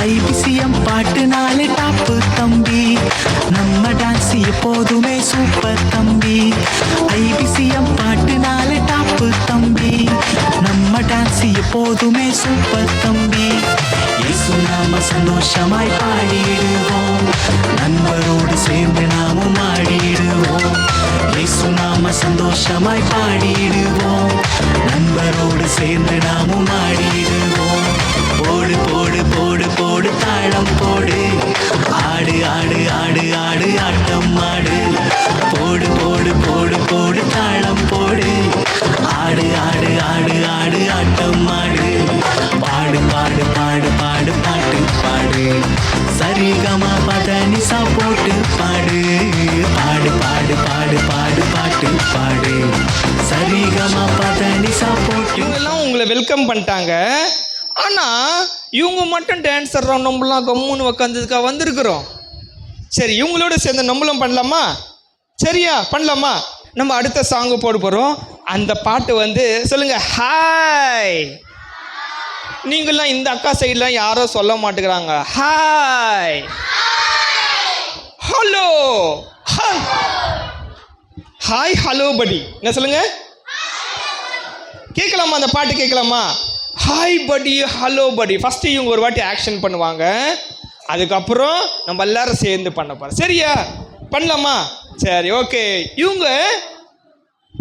ஐபிசிஎம் பாட்டுனாலே top தம்பி, நம்ம dance எப்போதுமே சூப்பர் தம்பி. ஐபிசிஎம் பாட்டுனாலே டாப்பு தம்பி, நம்ம டான்ஸ் எப்போதுமே சூப்பர் தம்பி. இயேசு நாம சந்தோஷமாய் பாடிடுவோம், நண்பரோடு சேர்ந்து நாமும் ஆடிடுவோம். இயேசு நாம சந்தோஷமாய் பாடிடுவோம், நண்பரோடு சேர்ந்து நாமும் ஆடிடுவோம். போடு போடு போடு போடு தாளம் போடு, ஆடு ஆடு ஆடு ஆடு ஆட்டம் ஆடு. போடு போடு போடு போடு தாளம் போடு, ஆடு ஆடு ஆடு ஆடு ஆட்டம் ஆடு. பாடு பாடு பாடு பாடு பாட்டு பாடு, சரிகமா பதனிசா போட்டு பாடு. பாடு பாடு பாடு பாடு பாட்டு பாடு, சரிகமா பதனிசா போட்டு. இவங்கெல்லாம் உங்களை வெல்கம் பண்ணிட்டாங்க. ஆனால் இவங்க மட்டும் டான்ஸர் நம்மளாம் கம்முன்னு உக்காந்ததுக்காக வந்திருக்கிறோம். சரி, இவங்களோட சேர்ந்து நம்மளும் பண்ணலாமா? சரியா, பண்ணலாமா? நம்ம அடுத்த சாங்கு போட போகிறோம். அந்த பாட்டு வந்து சொல்லுங்க, ஹாய். நீங்களாம் இந்த அக்கா சைட்லாம் யாரும் சொல்ல மாட்டேங்கிறாங்க. ஹாய், ஹலோ, ஹாய், ஹலோ படி. என்ன சொல்லுங்க, கேட்கலாமா? அந்த பாட்டு கேட்கலாமா? ஹாய் படி, ஹலோ படி. ஃபஸ்ட்டு இவங்க ஒரு வாட்டி ஆக்ஷன் பண்ணுவாங்க, அதுக்கப்புறம் நம்ம எல்லாரும் சேர்ந்து பண்ண போகிறோம். சரியா, பண்ணலாமா? சரி, ஓகே. இவங்க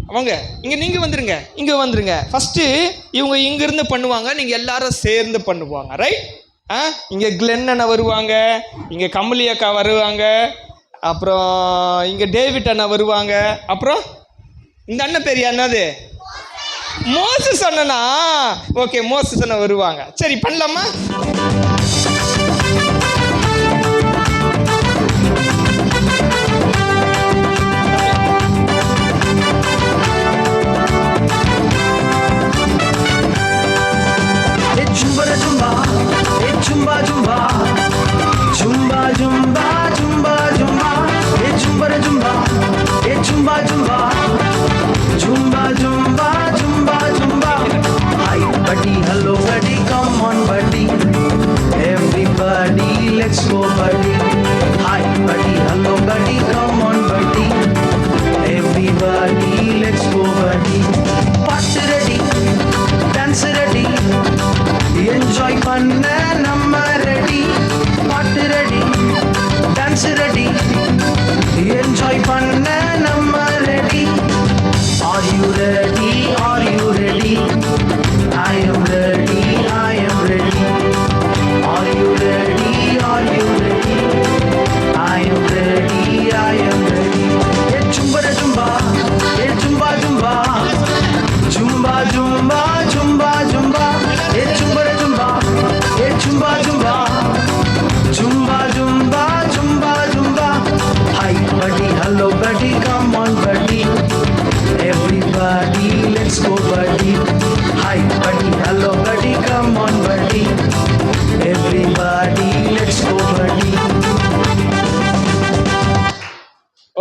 அவங்க இங்கே நீங்கள் வந்துருங்க, இங்கே வந்துருங்க. ஃபஸ்ட்டு இவங்க இங்கேருந்து பண்ணுவாங்க, நீங்கள் எல்லாரும் சேர்ந்து பண்ணுவாங்க. ரைட்? இங்கே கிளென் அண்ணா வருவாங்க, இங்கே கமலி அக்கா வருவாங்க, அப்புறம் இங்கே டேவிட் அண்ணா வருவாங்க, அப்புறம் இந்த அண்ணன் பேர் என்னது? மோசஸ் அண்ணனா? ஓகே, மோசஸ் அண்ணா வருவாங்க. சரி, பண்ணலாமா? Jumba jumba, jumba jumba, jumba jumba, jumba jumba, jumba jumba, jumba jumba, jumba jumba. Hi buddy, hello buddy, come on buddy, everybody let's go buddy. Hi buddy, hello buddy, come on buddy, everybody let's go buddy. Party ready, dance ready, enjoy fun and I'm ready. Party ready, dance ready, enjoy fun and I'm ready. Are you ready? Are you ready? I am ready, I am ready. Are you ready? Are you ready? I am ready, I am ready. Hey jumba jumba, hey jumba jumba, jumba jumba, jumba jumba. Hey jumba jumba, hey jumba jumba, jumba jumba, jumba jumba. Hi buddy, hello buddy, come on buddy, everybody let's go buddy. Hi buddy, hello buddy, come on buddy, everybody let's go buddy.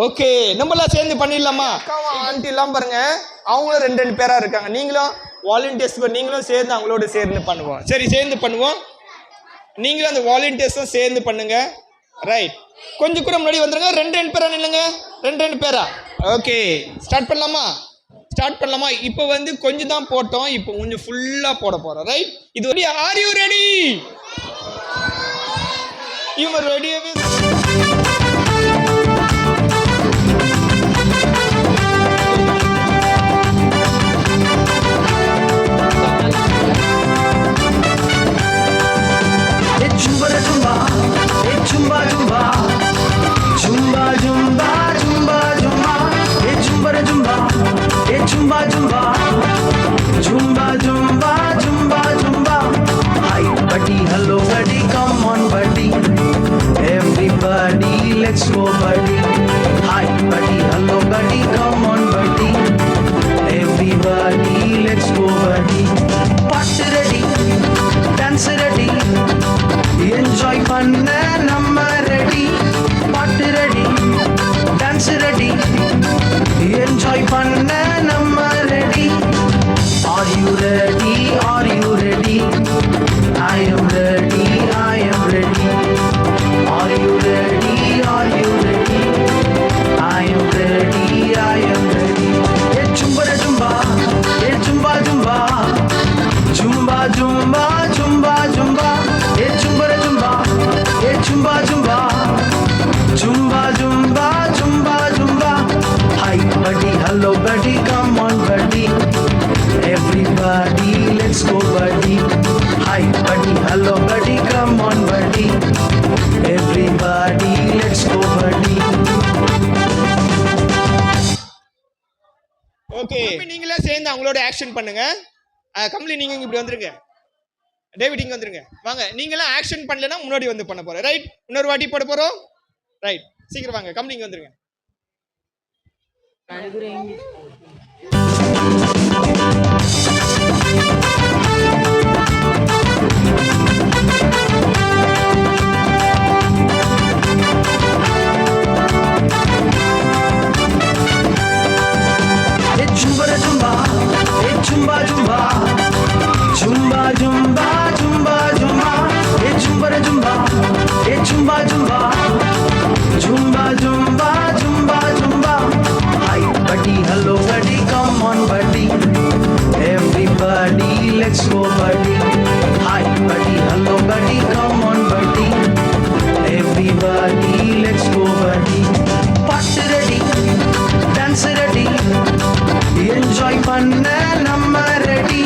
Okay, நம்மளாம் சேர்ந்து பண்ணிடலாமா? Aunty எல்லாம் பாருங்க, அவங்களும் ரெண்டு ரெண்டு பேரா இருக்காங்க. நீங்களும் வாலண்டியர்ஸ், நீங்களும் சேர்ந்து அவங்களோட சேர்ந்து பண்ணுவோம். சரி, சேர்ந்து பண்ணுவோம். நீங்களும் அந்த வாலண்டியர்ஸும் சேர்ந்து பண்ணுங்க. ரைட், கொஞ்சம் கூட முன்னாடி வந்துருங்க. ரெண்டு ரெண்டு பேரா நில்லுங்க, ரெண்டு ரெண்டு பேரா. ஓகே, ஸ்டார்ட் பண்ணலாமா? ஸ்டார்ட் பண்ணலாமா? இப்போ வந்து கொஞ்சம் தான் போட்டோம், இப்போ கொஞ்சம் ஃபுல்லாக போட போகிறோம். ரைட், இது வந்து ஆர் யூ ரெடி? இவங்க ரெடியாகவே. Jumba jumba, hey jumba jumba, jumba jumba, jumba jumba, hey jumba jumba, hey jumba jumba, jumba jumba, jumba jumba. Hi buddy, hello buddy, come on buddy, everybody let's go buddy. Hi buddy, hello buddy, come on buddy, everybody let's go buddy. Party ready, dance ready, enjoy fun and I'm ready. Party ready, dance ready, enjoy fun and I'm ready. Are you ready? Are you ready? I am ready, I am ready. சேர்ந்து அவங்களோட action பண்ணுங்க. கம்லி நீங்க இப்படி வந்துருங்க, David இங்க வந்துருங்க. வாங்க, நீங்களாம் ஆக்ஷன் பண்ணலன்னா முன்னாடி வந்து பண்ண போறோம். ரைட், இன்னொரு வாட்டி போட போறோம். ரைட், சீக்கிரம் வாங்க, கம்லி இங்க வந்துருங்க. Jumba jumba, jumba jumba, jumba jumba, jumba jumba, jumba jumba, jumba jumba, jumba jumba, jumba jumba. Hi buddy, hello buddy, come on buddy, everybody let's go buddy. Hi buddy, hello buddy, come on buddy, everybody let's go buddy. Party ready, dance ready, enjoy பண்ண நம்ம ready.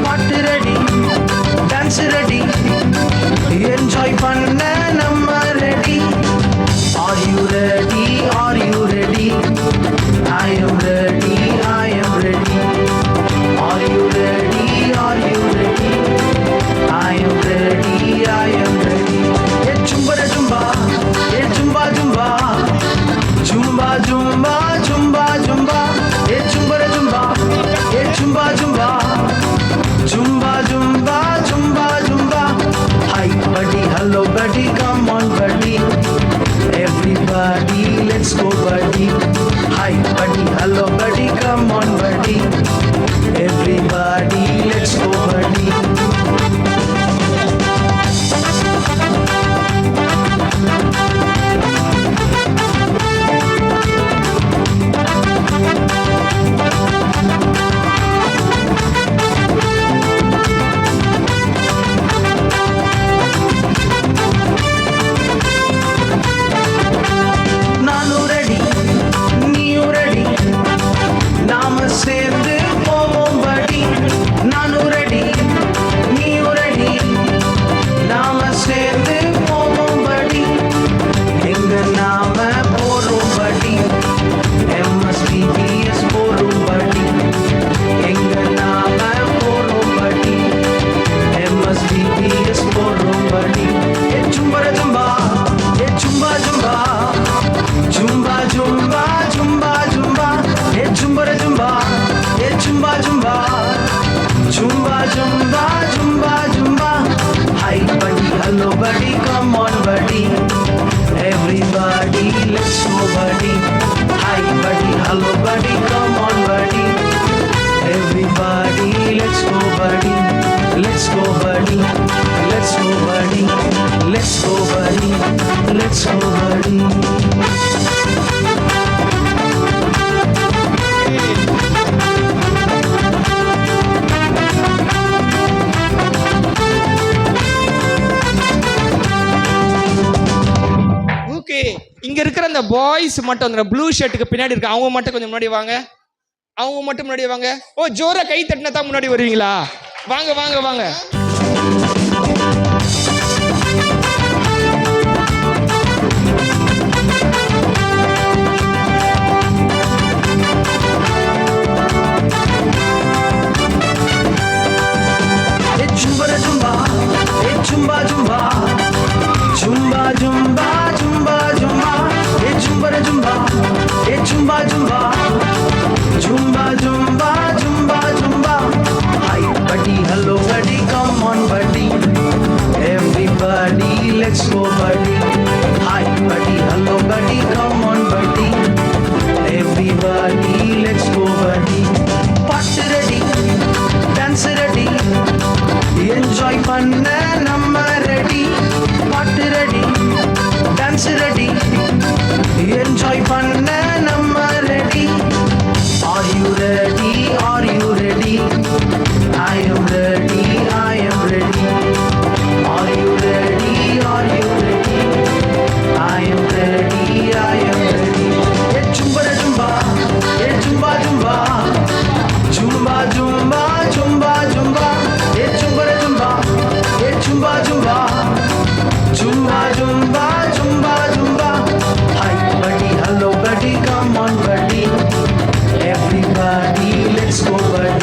பாட்டு ready, dance ready, enjoy பண்ண நம்ம ready. Are you ready? Are you ready? I am ready, I am ready. Are you ready? Are you ready? I am ready, I am ready. Hey jumba jumba, hey jumba jumba, jumba jumba, jumba jumba. Hey jumba jumba, hey jumba jumba, jumba jumba, jumba jumba. Hi buddy, hello buddy, come on buddy, everybody let's go buddy. Hi buddy, hello buddy, come on buddy, everybody let's go buddy. நானும் ready, நீயும் ready, நாம சேர்ந்து போவோம் படி. நானும் ready, நீயும் ready, நாம சேர்ந்து போவோம் படி. எங்க நாம போறோம் படி, MSBBS போறோம் படி. எங்க நாம போறோம் படி, MSBBS போறோம் படி. ஏ ஜும்பா ஜும்பா, ஏ ஜும்பா ஜும்பா, jumba jumba, jumba jumba, hey jumba jumba, hey jumba jumba, jumba jumba, jumba jumba. Hi buddy, hello buddy, come on buddy, everybody let's go buddy. Hi buddy, hello buddy, come on buddy, everybody let's go buddy, let's go buddy, let's go buddy, let's go buddy, let's go buddy. Okay, இங்க இருக்கிற அந்த boys மட்டும் அந்த blue ஷர்ட்டுக்கு பின்னாடி இருக்கு, அவங்க மட்டும் கொஞ்சம் முன்னாடி வாங்க. அவங்க மட்டும் முன்னாடி வாங்க. ஓ, ஜோரா கை தட்டினா தான் முன்னாடி வருவீங்களா? வாங்க வாங்க வாங்க. Hey jumba jumba, hey jumba jumba, jumba jumba, jumba jumba. Hey jumba jumba, hey jumba jumba, jumba jumba, jumba jumba. Hi buddy, hello buddy, come on buddy, everybody let's go buddy. Hi buddy, hello buddy, come on buddy, everybody let's go buddy. Party ready, dance ready, enjoy பண்ண நம்ம ready. பாட்டு ready, dance ready, enjoy பண்ண நம்ம ready. Are you ready? Are you ready? I am ready, I am ready. Are you ready? Are you ready? I am ready, I am ready. Hey jumba jumba, hey jumba jumba, jumba jumba, jumba jumba. Hey jumba jumba, hey jumba jumba, jumba jumba, jumba jumba. Hi buddy, hello buddy, come on buddy, everybody let's go buddy.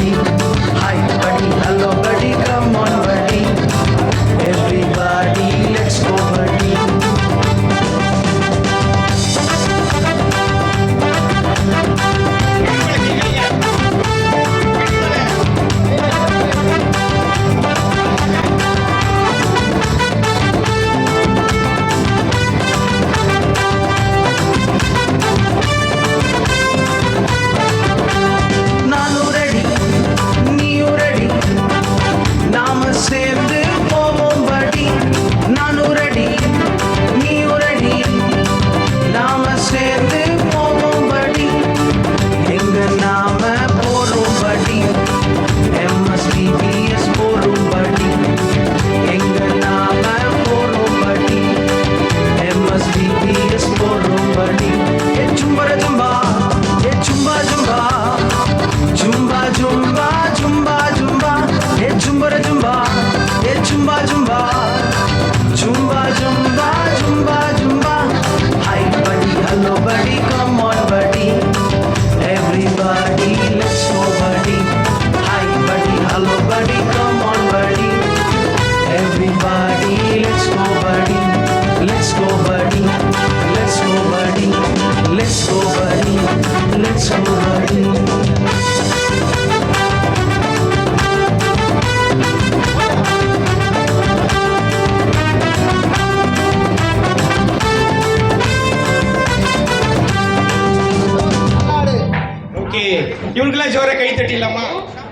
ஜோர கை தட்டிடலாமா?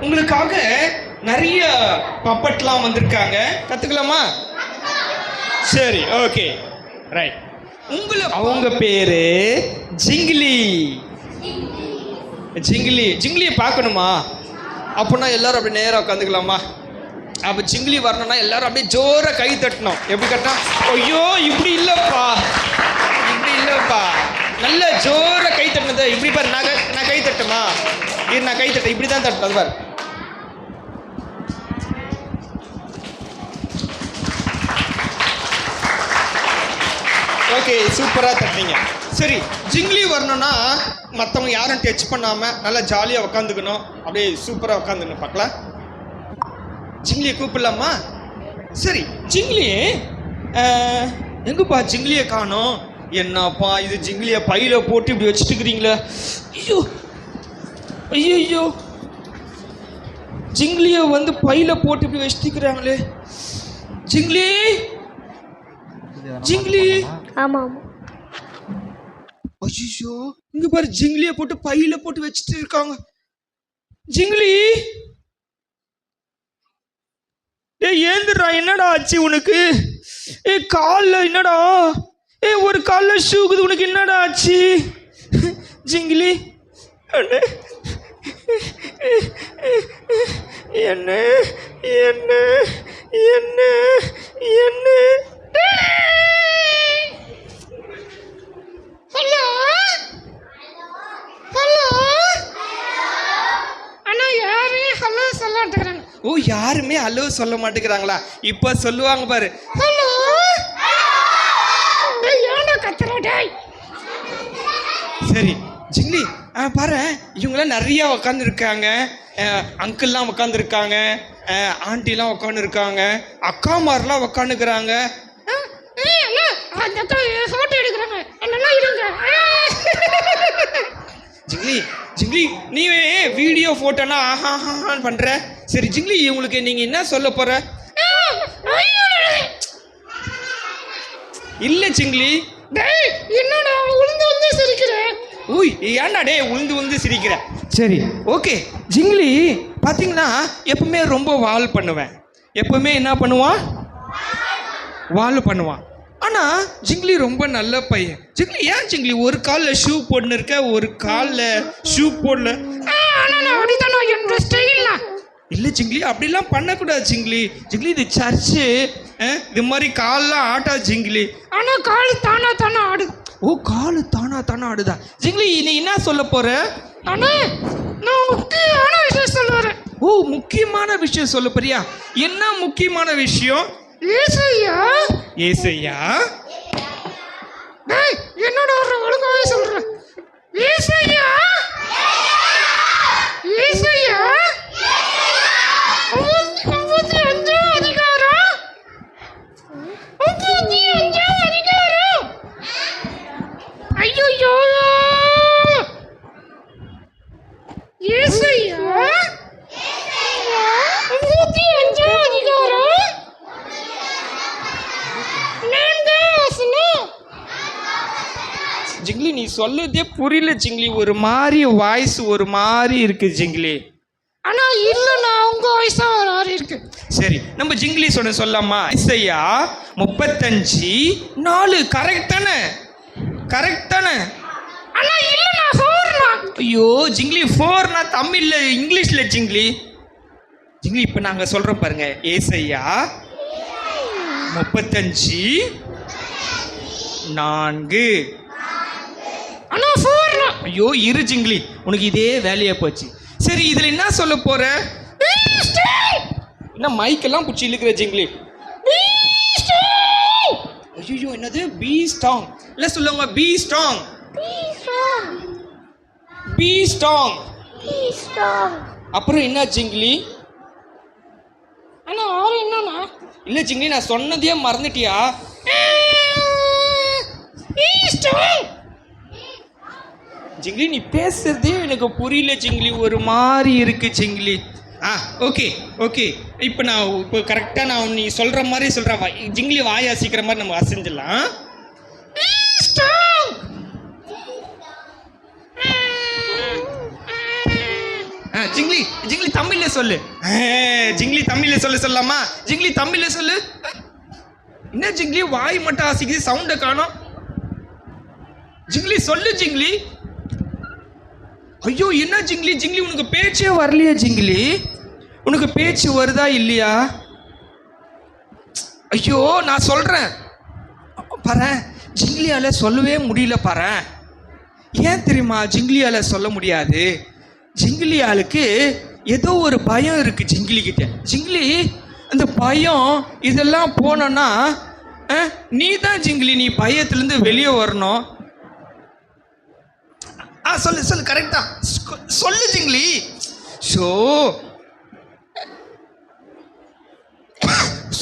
உங்களுக்காக நிறைய பப்பட்லாம் வந்திருக்காங்க, கத்துக்கலாமா? சரி, okay, right. அவங்க பேரு ஜிங்கிலி. ஜிங்கிலியை பார்க்கணுமா? அப்படின்னா எல்லாரும் அப்படி நேராக உட்காந்துக்கலாமா? அப்போ ஜிங்கிலி வரணும்னா எல்லாரும் அப்படியே ஜோர கை தட்டணும். எப்படி கட்டினா? ஐயோ, இப்படி இல்லைப்பா, நல்ல ஜோர கை தட்டினது. இப்படி பாரு, நான் கை தட்டுமா? நான் கை தட்டேன், இப்படி தான் தட்டணும். அது பாரு. ஓகே, சூப்பராக தட்டினீங்க. சரி, ஜிங்கிலி வரணும்னா மற்றவங்க யாரும் டச் பண்ணாமல் நல்லா ஜாலியாக உட்காந்துக்கணும். அப்படியே சூப்பராக உட்காந்துக்கணும். பார்க்கலாம், ஜிங்கிலியை கூப்பிடலாமா? சரி, ஜிங்கிலி எங்கப்பா? ஜிங்கிலியை காணோம். என்னப்பா இது, ஜிங்கிலியை பையில போட்டு இப்படி வச்சுட்டுக்கிறீங்களே? ஐயோ, ஜிங்கிலியை வந்து பையில போட்டு இப்படி வச்சுட்டுக்கிறாங்களே. ஜிங்கிலி ஆமாம். ஐயோ, இங்க பாரு, ஜிங்கிலியை போட்டு பையில போட்டு வச்சுட்டு இருக்காங்க. ஜிங்கிலி, ஏந்துடுறா, என்னடா ஆச்சு உனக்கு? காலில் என்னடா? ஒரு காலில் ஷூக்குது, உனக்கு என்னடா ஆச்சு? ஜிங்கிலி, என்ன என்ன என்ன என்ன? ஹலோ ஹலோ அண்ணா, யாரு ஹலோ சொல்ல மாட்டேங்கிறாங்க. ஓ, யாருமே ஹலோ சொல்ல மாட்டேங்கிறாங்களா? இப்ப சொல்லுவாங்க பாரு. ஹலோ, ஏன்டா கத்துற டேய்? சரி ஜிங்கிலி, பாரு, இவங்களாம் நிறைய உட்காந்துருக்காங்க. அங்கிள்லாம் உட்காந்துருக்காங்க, ஆண்டிலாம் உட்காந்துருக்காங்க, அக்காமாரெலாம் உட்காந்துக்கிறாங்க. அந்த அக்கா ஃபோட்டோ எடுக்கிறாங்க, நல்லா இருங்க. ஜிங்கிலி, நீ வீடியோ ஃபோட்டோனா ஆஹான்னு பண்ற. சரி ஜிங்கிலி, இவங்களுக்கு நீங்க என்ன சொல்ல போற? இல்ல ஜிங்கிலி, டேய் என்னடா உளுந்து சிரிக்கிற? ஓய், ஏன்டா டேய் உளுந்து சிரிக்கிற? சரி, ஓகே ஜிங்கிலி, பாத்தீங்கன்னா எப்பவுமே ரொம்ப வால் பண்ணுவேன். எப்பவுமே என்ன பண்ணுவான்? வால் பண்ணுவான். ஆனா ஜிங்கிலி ரொம்ப நல்ல பையன். ஜிங்கிலி, ஏன் ஜிங்கிலி ஒரு காலில் ஷூ போட்டுன்னு இருக்க, ஒரு காலில் ஷூ போடல? இல்லை ஜிங்கிலி, அப்படிலாம் பண்ணக்கூடாது ஜிங்கிலி. ஜிங்கிலி, இது சர்ச்சு, இது மாதிரி கால்லாம் ஆட்டாது ஜிங்கிலி. ஆனால் கால் தானா ஆடு. ஓ, காலு தானா ஆடுதா? ஜிங்கிலி, நீ என்ன சொல்ல போற? அண்ணா, நான் முக்கியமான விஷயம் சொல்லுறேன். ஓ, முக்கியமான விஷயம் சொல்ல போறியா? என்ன முக்கியமான விஷயம்? ஏசையா. டேய், என்னடா ஒழுங்காவே சொல்ற? ஏசையா 55 அதிகாரம். 55 அதிகாரம். ஐயோ, ஏசையா 55 அதிகாரம். ஜிங்கிலி, நீ சொல்லதே புரியல ஜிங்கிலி. ஒரு மாதிரி வாய்ஸ் ஒரு மாதிரி இருக்கு ஜிங்கிலி. ஆனா இல்லைண்ணா, உங்க வாய்ஸ் தான் ஒரு மாதிரி இருக்கு. சரி, நம்ம ஜிங்கிலி சொல்லலாமா? ஐயா 35:4 கரெக்ட் தானே? அண்ணா இல்லைண்ணா, 4ண்ணா. ஐயோ ஜிங்கிலி, 4னா தமிழ்ல, இங்கிலீஷ்ல ஜிங்கிலி. இப்போ நாங்கள் சொல்கிறோம் பாருங்க. ஏசையா 35:4. அண்ணா 4ண்ணா. ஐயோ இரு ஜிங்கிலி, உனக்கு இதே வேலையா போச்சு. சரி, இதில் என்ன சொல்ல போற? என்ன மைக்கெல்லாம் பிடிச்சி இழுக்கிற ஜிங்கிலி? ஐயோ, என்னது? Be strong. இல்லை சொல்லுங்க, பி ஸ்ட்ராங். அப்புறம் என்ன ஜிங்கிலி? அண்ணா 6 என்னண்ணா? இல்லை ஜிங்கிலி, நான் சொன்னதையே மறந்துட்டியா? ஜிங்கிலி, நீ பேசுறதே எனக்கு புரியல ஜிங்கிலி, ஒரு மாதிரி இருக்கு ஜிங்கிலி. ஓகே இப்போ கரெக்டாக நான் நீ சொல்கிற மாதிரி சொல்கிறேன். ஜிங்கிலி வாய் அசைக்கிற மாதிரி நம்ம அசைஞ்சிடலாம். ஜிங்லி ஜிங்லி தமிழ்ல சொல்லு. ஜிங்லி தமிழ்ல சொல்லலாமா? ஜிங்லி தமிழ்ல சொல்லு. என்ன ஜிங்லி வாய் மட்டும் ஆசிக்குது, சவுண்டை காணோம். ஜிங்லி சொல்லு ஜிங்லி. ஐயோ என்ன ஜிங்லி, ஜிங்லி உனக்கு பேச்சே வரலையா ஜிங்லி? உனக்கு பேச்சு வருதா இல்லையா? ஐயோ நான் சொல்றேன் பாரு, ஜிங்லியால சொல்லவே முடியல பாரு. ஏன் தெரியுமா ஜிங்லியால சொல்ல முடியாது? ஜிங்லியாளுக்கு ஏதோ ஒரு பயம் இருக்கு ஜிங்லி கிட்ட. ஜிங்லி அந்த பயம் இதெல்லாம் போனோன்னா நீ தான் ஜிங்லி, நீ பயத்திலேருந்து வெளியே வரணும். சொல்லு சொல்லு, கரெக்டா சொல்லு ஜிங்லி. ஷோ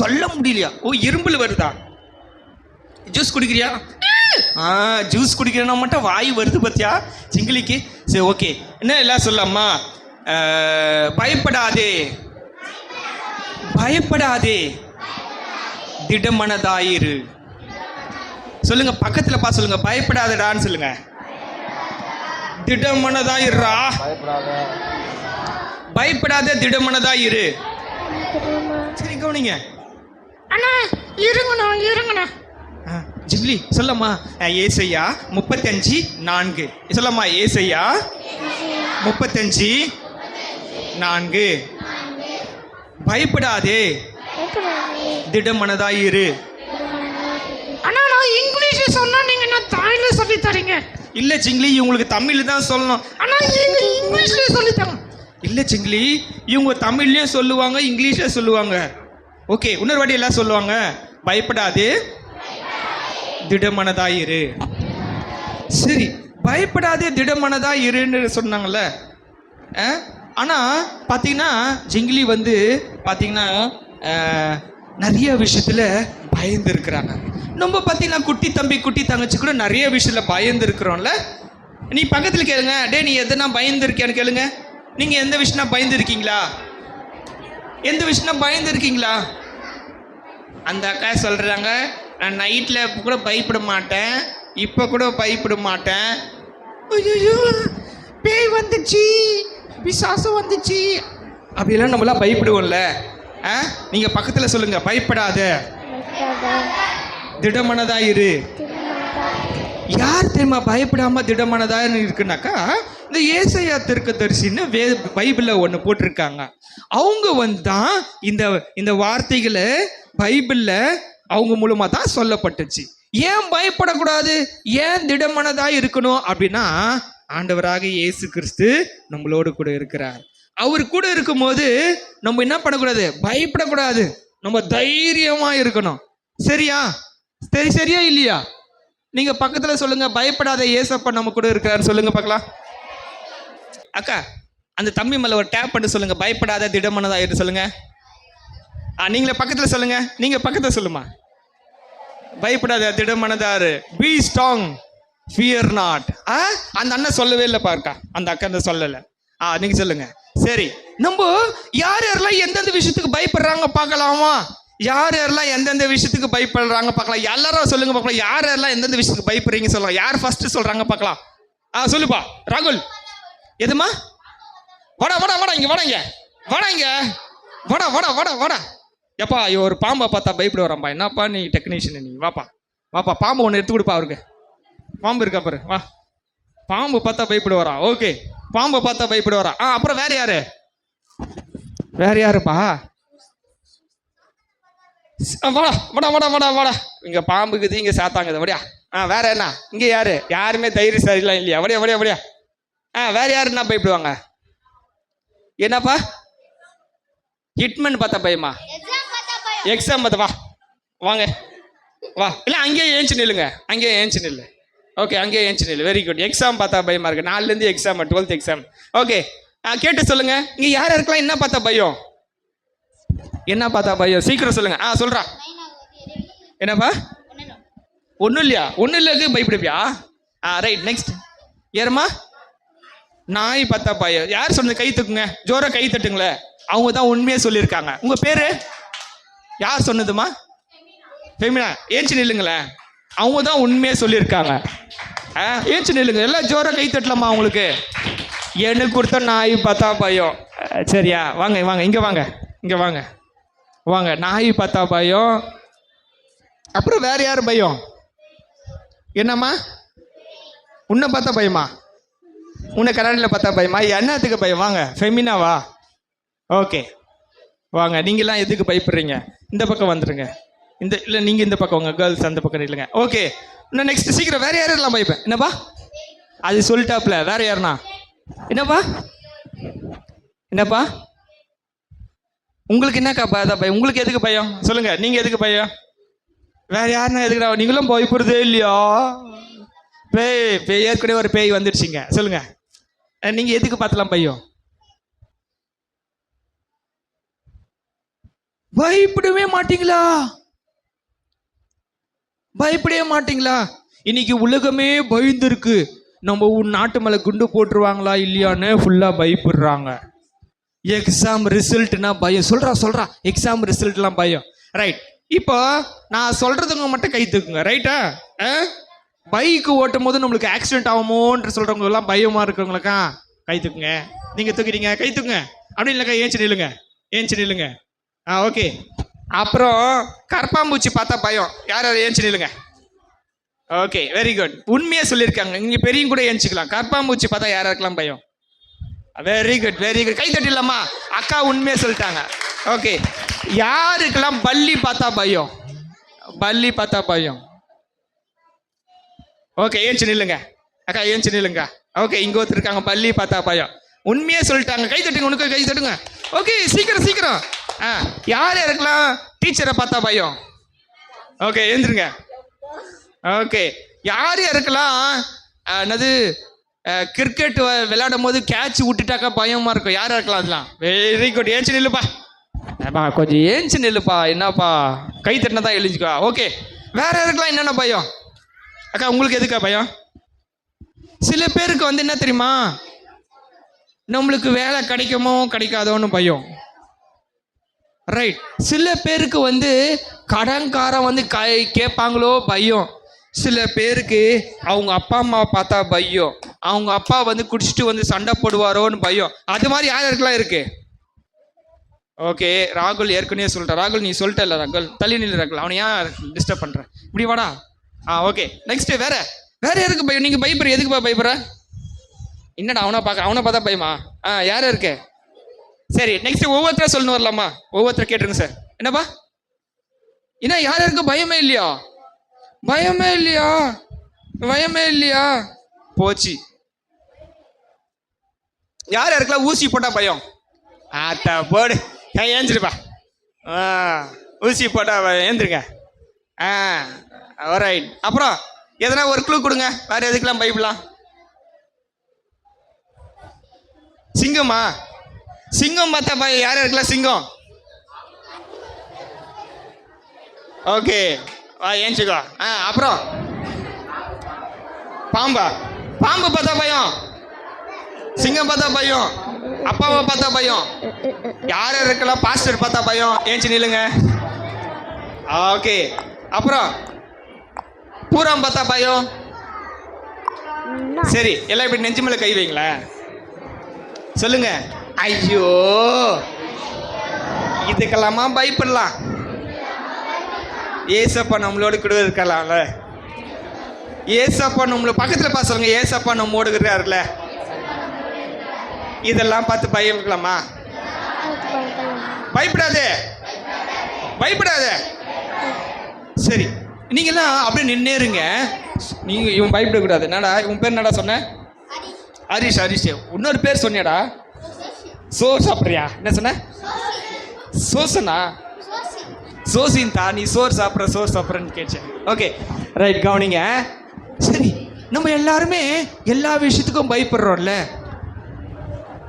சொல்ல முடியலையா? ஓ இரும்புல வருதா? ஜூஸ் குடிக்கிறியா? ஜூஸ் குடிக்கிறனா மட்டும் வாய் வருது பார்த்தியா ஜிங்கிலிக்கு. சரி ஓகே, என்ன எல்லாம் சொல்லலாமா? பயப்படாதே பயப்படாதே திடமனதாயிரு. சொல்லுங்க பக்கத்துல பா, சொல்லுங்க பயப்படாதடான்னு சொல்லுங்க. திடமனதாயிரா, பயப்படாத திடமனதாயிரு. சரி கவனிங்க. அண்ணா இருங்கண்ணா இருங்கண்ணா. ஜிங்லி சொல்லம்மா. ஏசையா 35:4 சொல்லம்மா. ஏசையா 35:4 பயப்படாதே திடமனதாயிரு. அண்ணா நான் இங்கிலீஷ் சொன்னா நீங்க என்ன தமிழ்ல சொல்லி தரீங்க? இல்ல ஜிங்லி இவங்களுக்கு தமிழ்ல தான் சொல்லணும். அண்ணா இங்கிலீஷ்ல சொல்லி தரேன். இல்ல ஜிங்லி இவங்க தமிழ்லயும் சொல்லுவாங்க இங்கிலீஷ்ல சொல்லுவாங்க. ஓகே இன்னொரு வாட்டி எல்லாம் சொல்லுவாங்க. பயப்படாதே திடமனதாயிரு. சரி பயப்படாதே திடமனதாயிருன்னு சொன்னாங்கல்ல. ஆனால் பார்த்தீங்கன்னா ஜிங்லி வந்து பார்த்தீங்கன்னா நிறைய விஷயத்தில் பயந்து இருக்கிறாங்க. நம்ம பார்த்தீங்கன்னா குட்டி தம்பி குட்டி தங்கச்சி கூட நிறைய விஷயத்தில் பயந்து இருக்கிறோம்ல. நீ பக்கத்தில் கேளுங்க, டே நீ எதுனா பயந்து இருக்கியான்னு கேளுங்க. நீங்கள் எந்த விஷயம்னா பயந்து இருக்கீங்களா? எந்த விஷயம்னா பயந்து இருக்கீங்களா? அந்த அக்கா சொல்கிறாங்க, நான் நைட்டில் கூட பயப்பட மாட்டேன், இப்போ கூட பயப்பட மாட்டேன். ஐயோ பேய் வந்துச்சு, பிசாசு வந்துச்சு அப்படிலாம் நம்மளாம் பயப்படுவோம்ல. நீங்கள் பக்கத்தில் சொல்லுங்கள், பயப்படாத திடமனதா இரு. யார் தெரியுமா பயப்படாம திடமனதா இருக்குனாக்கா, இந்த ஏசாயா தீர்க்கதரிசின்னு பைபிளில் ஒன்று போட்டிருக்காங்க. அவங்க வந்து தான் இந்த வார்த்தைகளை பைபிளில் அவங்க மூலமாக தான் சொல்லப்பட்டுச்சு. ஏன் பயப்படக்கூடாது, ஏன் திடமனதா இருக்கணும் அப்படின்னா, ஆண்டவராக இயேசு கிறிஸ்து நம்மளோடு கூட இருக்கிறார். அவர் கூட இருக்கும்போது நம்ம என்ன பண்ணக்கூடாது, பயப்படக்கூடாது, நம்ம தைரியமா இருக்கணும். சரியா? சரியா இல்லையா? நீங்க பக்கத்துல சொல்லுங்க, பயப்படாத ஏசப்பா நம்ம கூட இருக்கிறாரு சொல்லுங்க பார்க்கலாம். அக்கா அந்த தம்பி மேல ஒரு டேப் பண்ணி சொல்லுங்க, பயப்படாத திடமனதா இரு சொல்லுங்க. நீங்களே பக்கத்துல சொல்லுங்க, நீங்க பக்கத்துல சொல்லுமா. பயப்படாத திடமனதாரு, பி ஸ்ட்ராங் ஃபியர் நாட். அந்த அண்ணன் சொல்லவே இல்லை பாருக்கா, அந்த அக்கா அந்த சொல்லலை. நீங்க சொல்லுங்க. சரி, நம்ம யார் யாரெல்லாம் எந்தெந்த விஷயத்துக்கு பயப்படுறாங்க பார்க்கலாமா? யார் யாரெல்லாம் எந்தெந்த விஷயத்துக்கு பயப்படுறாங்க பார்க்கலாம். எல்லாரும் சொல்லுங்க பார்க்கலாம், யார் யாரெல்லாம் எந்தெந்த விஷயத்துக்கு பயப்படுறீங்க சொல்லலாம். யார் ஃபர்ஸ்ட் சொல்றாங்க பார்க்கலாம். சொல்லுப்பா ராகுல். எதுமா? வாடா வாடா வாடா இங்க, வாடா இங்க, வாடா இங்க, வாடா வாடா வாடா வாடா. எப்பா ஒரு பாம்பை பார்த்தா பயப்பட வரான்ப்பா. என்னப்பா நீ டெக்னீஷியன், நீ வாப்பா வாப்பா, பாம்பு ஒன்று எடுத்து கொடுப்பா அவருக்கு. பாம்பு இருக்கா பாரு, வா. பாம்பு பார்த்தா பயப்பட வரா. ஓகே, பாம்பை பார்த்தா பயப்பட வரா. அப்புறம் வேற யாரு, வேற யாருப்பா? வாடா வாடா வாடா வாடா வாடா. இங்க பாம்புக்குது, இங்க சாத்தாங்குது, வடியா. வேற என்ன இங்க யாரு? யாருமே தைரியசாலிலாம் இல்லையா? வடியா வடியா வடியா. வேற யாரு என்ன பயப்படுவாங்க? என்னப்பா? ஹிட்மேன் பார்த்தா பயமா? எக்ஸாம் பார்த்தா? வா வாங்க வா. இல்லை அங்கேயே ஏஞ்சி நில்லுங்க, அங்கேயே ஏஞ்சி நில்லு. ஓகே அங்கேயே ஏஞ்சி நில்லு. Very good. எக்ஸாம் பார்த்தா பயமா இருக்கு. 4லேருந்து எக்ஸாம், 12th எக்ஸாம். ஓகே கேட்டு சொல்லுங்க, இங்க யார் யாருக்கெல்லாம் என்ன பார்த்தா பயம்? என்ன பார்த்தா பயம்? சீக்கிரம் சொல்லுங்க. சொல்றா. என்னப்பா? ஒன்றும் இல்லையா? ஒன்றும் இல்லைக்கு பயப்படுவியா? Right, next. யாருமா? நாய் பார்த்தா பயம். யார் சொன்னது? கை தூக்குங்க, ஜோரா கை தட்டுங்களே. அவங்க தான் உண்மையே சொல்லியிருக்காங்க. உங்க பேரு யார் சொன்னதுமா? ஃபெமினா. ஏஞ்சி நில்லுங்களேன், அவங்க தான் உண்மையே சொல்லியிருக்காங்க. ஏஞ்சி நில்லுங்க, எல்லாம் ஜோரா கை தட்டலாமா அவங்களுக்கு? எனக்கு கொடுத்த நாய் பார்த்தா பயம். சரியா? வாங்க வாங்க இங்கே வாங்க, இங்கே வாங்க வாங்க. நாய் பார்த்தா பயம். அப்புறம் வேற யார் பயம்? என்னம்மா? உன்னை பார்த்தா பயமா? உன்னை கண்ணாடியில் பார்த்தா பயமா? என்னத்துக்கு பயம்? வாங்க, ஃபெமினாவா? ஓகே வாங்க. நீங்களாம் எதுக்கு பயப்படுறீங்க? இந்த பக்கம் வந்துடுங்க. இல்லை நீங்கள் இந்த பக்கம் வாங்க, கேர்ள்ஸ் அந்த பக்கம் இல்லைங்க. ஓகே, இன்னும் நெக்ஸ்ட் சீக்கிரம். வேற யாரெல்லாம் பயப்பேன்? என்னப்பா அது சொல்லிட்டாப்ல? வேற யாருண்ணா? என்னப்பா என்னப்பா உங்களுக்கு என்னக்கா அதான் பயம்? உங்களுக்கு எதுக்கு பயம் சொல்லுங்க? நீங்கள் எதுக்கு பயம்? வேற யாருன்னா எதுக்குடா? நீங்களும் பயப்படுறதே இல்லையா? பேய் ஏற்கனவே ஒரு பேய் வந்துடுச்சிங்க. சொல்லுங்க, நீங்கள் எதுக்கு பார்த்தலாம் பயம்? பயப்படவே மாட்டீங்களா? பயப்படவே மாட்டீங்களா? இன்னைக்கு உலகமே பயந்துருக்கு. நம்ம நாட்டு மேலே குண்டு போட்டுருவாங்களா இல்லையான்னு ஃபுல்லாக பயப்படுறாங்க. எக்ஸாம் ரிசல்ட்னா பயம். சொல்கிறா எக்ஸாம் ரிசல்ட்லாம் பயம். ரைட், இப்போ நான் சொல்கிறதுங்க மட்டும் கை தூக்குங்க. ரைட்டா? பைக்கு ஓட்டும் போது நம்மளுக்கு ஆக்சிடென்ட் ஆகுமோன்ற சொல்கிறவங்க எல்லாம் பயமாக இருக்கிறவங்களுக்கா கை தூக்குங்க. நீங்கள் தூக்கிட்டீங்க, கை தூக்குங்க. அப்படி இல்லைக்கா, ஏஞ்சி நில்லுங்க. ஓகே. அப்புறம் கரப்பாம்பூச்சி பார்த்தா பயம். யார் ஏஞ்சி நில்லுங்க. Okay, very good. உண்மையாக சொல்லியிருக்காங்க. இங்கே பெரியவங்க கூட ஏஞ்சிக்கலாம். கரப்பாம்பூச்சி பார்த்தா யாருக்கெல்லாம் பயம்? Very good. கை தட்டிடலாமா? அக்கா உண்மையாக சொல்லிட்டாங்க. ஓகே, யாருக்கெல்லாம் பல்லி பார்த்தா பயம்? பல்லி பார்த்தா பயம். ஓகே, ஏஞ்சி நில்லுங்க அக்கா, ஏஞ்சி நில்லுங்க. ஓகே, இங்கே ஒருத்தர் இருக்காங்க, பல்லி பார்த்தா பயம். உண்மையாக சொல்லிட்டாங்க. கை தட்டுங்க, உனக்கு கை தட்டுங்க. ஓகே, சீக்கிரம். யார் யாருக்கெல்லாம் டீச்சரை பார்த்தா பயம்? ஓகே, எழுந்துருங்க. ஓகே, யார் யாருக்கெல்லாம் என்னது கிரிக்கெட் விளையாடும் போது கேட்ச் விட்டுட்டாக்கா பயமா இருக்கும்? யார் இருக்கலாம் அதெல்லாம்? Very good. ஏஞ்சி நில்லுப்பா. கொஞ்சம் ஏஞ்சி நில்லுப்பா. என்னப்பா கை தட்டினா தான் எழுஞ்சிக்கா. ஓகே, வேற யாருக்கெல்லாம் என்னென்ன பயம்? அக்கா உங்களுக்கு எதுக்கா பயம்? சில பேருக்கு வந்து என்ன தெரியுமா, நம்மளுக்கு வேலை கிடைக்குமோ கிடைக்காதோன்னு பயம். ரைட். சில பேருக்கு வந்து கடன்காரன் வந்து கேட்பாங்களோ பயம். சில பேருக்கு அவங்க அப்பா அம்மா பார்த்தா பயம். அவங்க அப்பா வந்து குடிச்சிட்டு வந்து சண்டை போடுவாரோன்னு பயம். அது மாதிரி யாருக்கெல்லாம் இருக்கு? ஓகே, ராகுல் ஏற்கனவே சொல்லிட்டேன். ராகுல் நீ சொல்லிட்ட இல்லை? ராகுல் தள்ளி நில்லு. ராகுல் அவனை ஏன் டிஸ்டர்ப் பண்ணுறேன்? இப்படி வாடா. ஓகே, நெக்ஸ்ட் வேற யாருக்கு பயம்? நீங்கள் பயப்படுற எதுக்குப்பா பயப்படுற? என்னடா அவனை பார்த்தா பயமா? யார் இருக்கு? சரி, நெக்ஸ்ட் ஒவ்வொருத்தர சொல்லணும் வரலாமா? ஒவ்வொருத்தர கேட்டுருங்க சார். என்னப்பா என்ன யார் இருக்கு? பயமே இல்லையா? போச்சு. யார் யாருக்கெல்லாம் ஊசி போட்டா பயம்? போடு. ஏஞ்சிருப்பா. ஊசி போட்டா ஏந்திருங்க. ரைட். அப்புறம் எதனா ஒரு க்ளூ கொடுங்க. வேற எதுக்கெல்லாம் பயப்படலாம்? சிங்கமா? சிங்கம் பார்த்தா பயம். யார் யாருக்கெல்லாம் சிங்கம்? ஓகே, ஏஞ்சிக்கோ. அப்புறம் பாம்பு பார்த்தா பயம். சிங்கம் பார்த்தா பயம். அப்பாவை பார்த்தா பயம். யார் யாருக்கெல்லாம் பாஸ்டர் பார்த்தா பயம்? ஏஞ்சி நில்லுங்க. ஓகே, அப்புறம் பூராம் பார்த்தா பயம். சரி, எல்லாம் இப்படி நெஞ்சு மேல கை வைங்களா. சொல்லுங்க. ஐயோ, இதுக்கெல்லாமா பயப்படலாம்? ஏசப்பா நம்மளோட கூட இருக்கலாம்ல. ஏசப்பா நம்மளோட பக்கத்தில் சொல்லுங்க. ஏசப்பா நம்மோடு இருக்கிறாருல. இதெல்லாம் பார்த்து பயப்படலாமா? பயப்படாதே. சரி, நீங்களாம் அப்படியே நின்னேருங்க. நீங்க இவன் பயப்படக்கூடாது. என்னடா இவன் பேர்? என்னடா சொன்ன? ஹரிஷ். இன்னொரு பேர் சொன்னியாடா? சாப்பிட்றியா? என்ன சொன்ன? சோசனா? சோசின்தா. நீ சோறு சாப்பிட்றன்னு கேட்டேன். Okay, right. கவனிங்க. சரி, நம்ம எல்லாருமே எல்லா விஷயத்துக்கும் பயப்படுறோம்ல.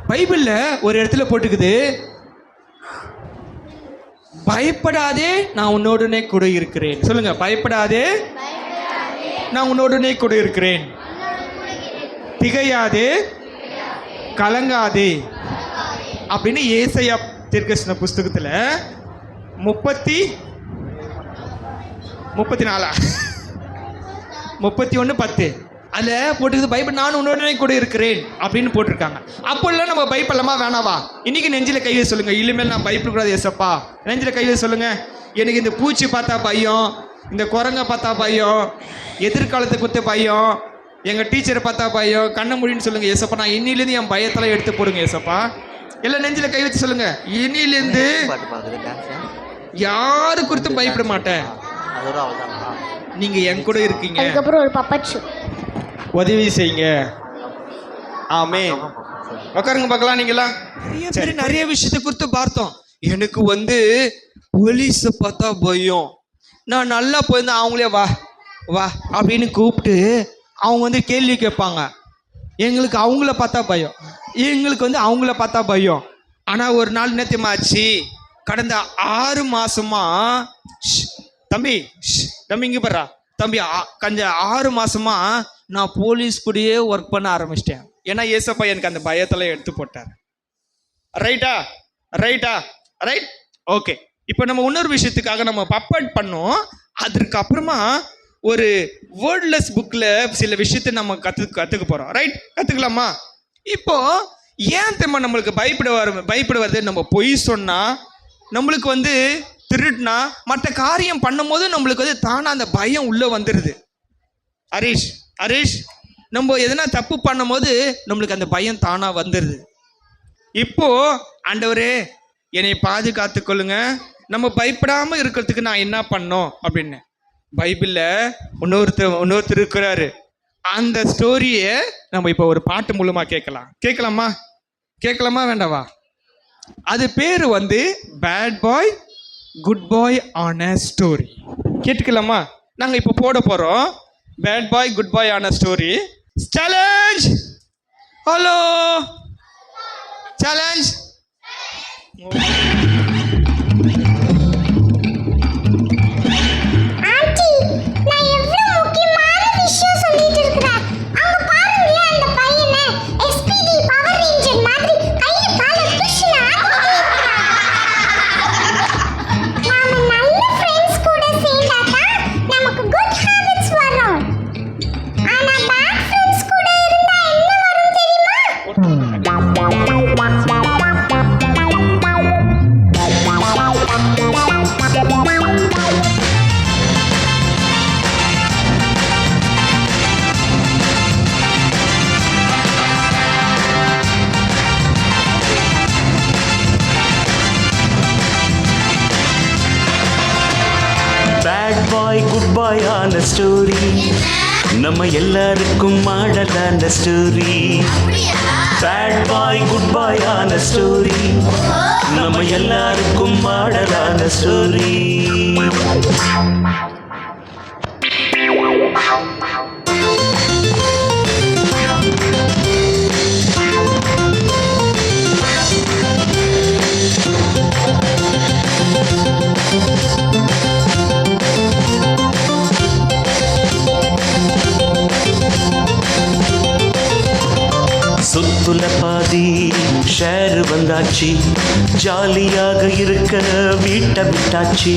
பைபிள்ல ஒரு இடத்துல போட்டுக்குது, பயப்படாதே நான் உன்னோடனே கூட இருக்கிறேன். சொல்லுங்க, பயப்படாதே நான் உன்னோடனே கூட இருக்கிறேன். திகையாதே கலங்காதே அப்படின்னு ஏசாயா தீர்க்கதரிசன புஸ்தகத்துல 31:10 அதில் போட்டுக்குது பைபிள் நான் உன்னுடனே கூட இருக்கிறேன் அப்படின்னு போட்டிருக்காங்க. அப்போல்லாம் நம்ம பயப்படலாமா வேணாவா? இன்னைக்கு நெஞ்சில் கை வைக்க சொல்லுங்க. இனிமேல் நான் பயப்படக்கூடாது ஏசப்பா. நெஞ்சில் கை வைக்க சொல்லுங்க. எனக்கு இந்த பூச்சி பார்த்தா பயம், இந்த குரங்க பார்த்தா பயம், எதிர்காலத்தை குத்த பயம், எங்கள் டீச்சரை பார்த்தா பயம், கண்ணை முடின்னு சொல்லுங்க ஏசப்பா. நான் இன்னிலேருந்து என் பயத்தெல்லாம் எடுத்து போடுங்க ஏசப்பா. எல்லாம் நெஞ்சில் கை வச்சு சொல்லுங்க. இன்னிலேருந்து யாரு குறித்தும் பயப்பட மாட்டேன். நீங்க என் கூட இருக்கீங்க. அதுக்கப்புறம் ஒரு பப்பச்சு உதவி செய்யுங்க. ஆமே. உட்காருங்க பார்க்கலாம். நீங்களாம் நிறைய விஷயத்தை குறித்து பார்த்தோம். எனக்கு போலீஸை பார்த்தா பயம். நான் நல்லா போயிருந்தேன். அவங்களே வா வா அப்படின்னு கூப்பிட்டு அவங்க கேள்வி கேட்பாங்க. எங்களுக்கு அவங்கள பார்த்தா பயம், எங்களுக்கு அவங்கள பார்த்தா பயம். ஆனால் ஒரு நாள் நேத்தியமாச்சு, கடந்த 6 மாசமா தம்பி தம்பி இங்கே போடுறா தம்பி, கொஞ்சம் 6 மாசமா நான் போலீஸ் கூடயே ஒர்க் பண்ண ஆரம்பிச்சிட்டேன். ஏன்னா ஏசப்பா எனக்கு அந்த பயத்தெல்லாம் எடுத்து போட்டார். ரைட்டா ரைட்டா ரைட் ஓகே. இப்போ நம்ம இன்னொரு விஷயத்துக்காக நம்ம பப்பட் பண்ணோம். அதற்கு அப்புறமா ஒரு வேர்ட்லெஸ் புக்கில் சில விஷயத்தை நம்ம கற்றுக்க போகிறோம். ரைட், கற்றுக்கலாமா? இப்போ ஏன் தெரியுமா நம்மளுக்கு பயப்பட வருது? நம்ம பொய் சொன்னால், நம்மளுக்கு திருடினா, மற்ற காரியம் பண்ணும்போது நம்மளுக்கு தானாக அந்த பயம் உள்ளே வந்துடுது. ஹரீஷ் நம்ம எதனா தப்பு பண்ணும் போது நம்மளுக்கு அந்த பயம் தானாக வந்துடுது. இப்போ ஆண்டவரே என்னை பாதுகாத்து கொள்ளுங்க, நம்ம பயப்படாமல் இருக்கிறதுக்கு நான் என்ன பண்ணோம் அப்படின்னு பைபிளில் இன்னொருத்தர் இருக்கிறாரு. அந்த ஸ்டோரியை நம்ம இப்போ ஒரு பாட்டு மூலமாக கேட்கலாமா வேண்டாவா? அது பேர் bad boy good boy on a story. கேட்டுக்கலாமா? நாங்கள் இப்போ போட போகிறோம் bad boy good boy on a story. Challenge. Hello challenge. Good boy ஆன ஸ்டோரி, நம்ம எல்லாருக்கும் மாடலான story. Bad boy good boy ஆன ஸ்டோரி, நம்ம எல்லாருக்கும் மாடலான ஸ்டோரி. சொத்துல பாதி ஷேர் வந்தாச்சு, ஜாலியாக இருக்க வீட்டை விட்டாச்சு.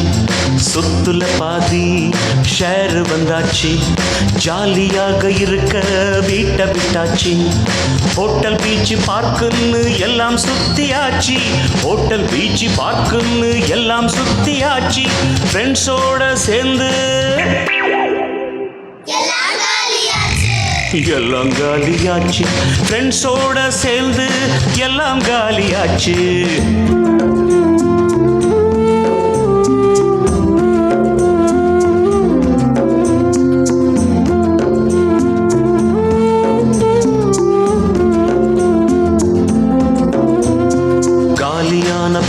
சொத்துல பாதி ஷேர் வந்தாச்சு, ஜாலியாக இருக்க வீட்டை விட்டாச்சு. ஹோட்டல் பீச் பார்க்குன்னு எல்லாம் சுத்தியாச்சு, ஹோட்டல் பீச் பார்க்குன்னு எல்லாம் சுத்தியாச்சு. ஃப்ரெண்ட்ஸோட சேர்ந்து எல்லாம் காலியாச்சு, ஃப்ரெண்ட்ஸோட சேர்ந்து எல்லாம் காலியாச்சு.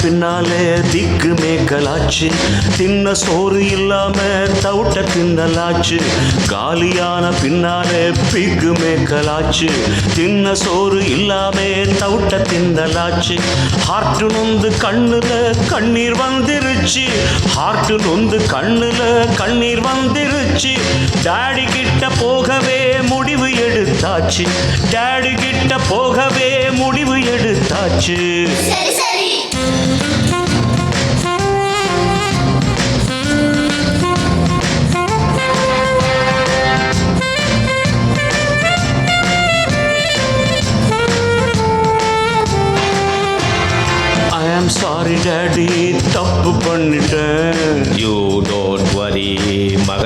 பின்னாலே திக்கு மேக்கலாச்சு, தின்ன சோறு இல்லாம தவுட்ட தின்னலாச்சு. காலியான பின்னாலே பிக்கு மேக்கலாச்சு, தின்ன சோறு இல்லாம தவுட்ட தின்னலாச்சு. ஹார்ட் நொந்து கண்ணுல கண்ணீர் வந்துருச்சு, ஹார்ட் நொந்து கண்ணுல கண்ணீர் வந்துருச்சு. டாடி கிட்ட போகவே முடிவு எடுத்தாச்சு, டாடி கிட்ட போகவே முடிவு எடுத்தாச்சு.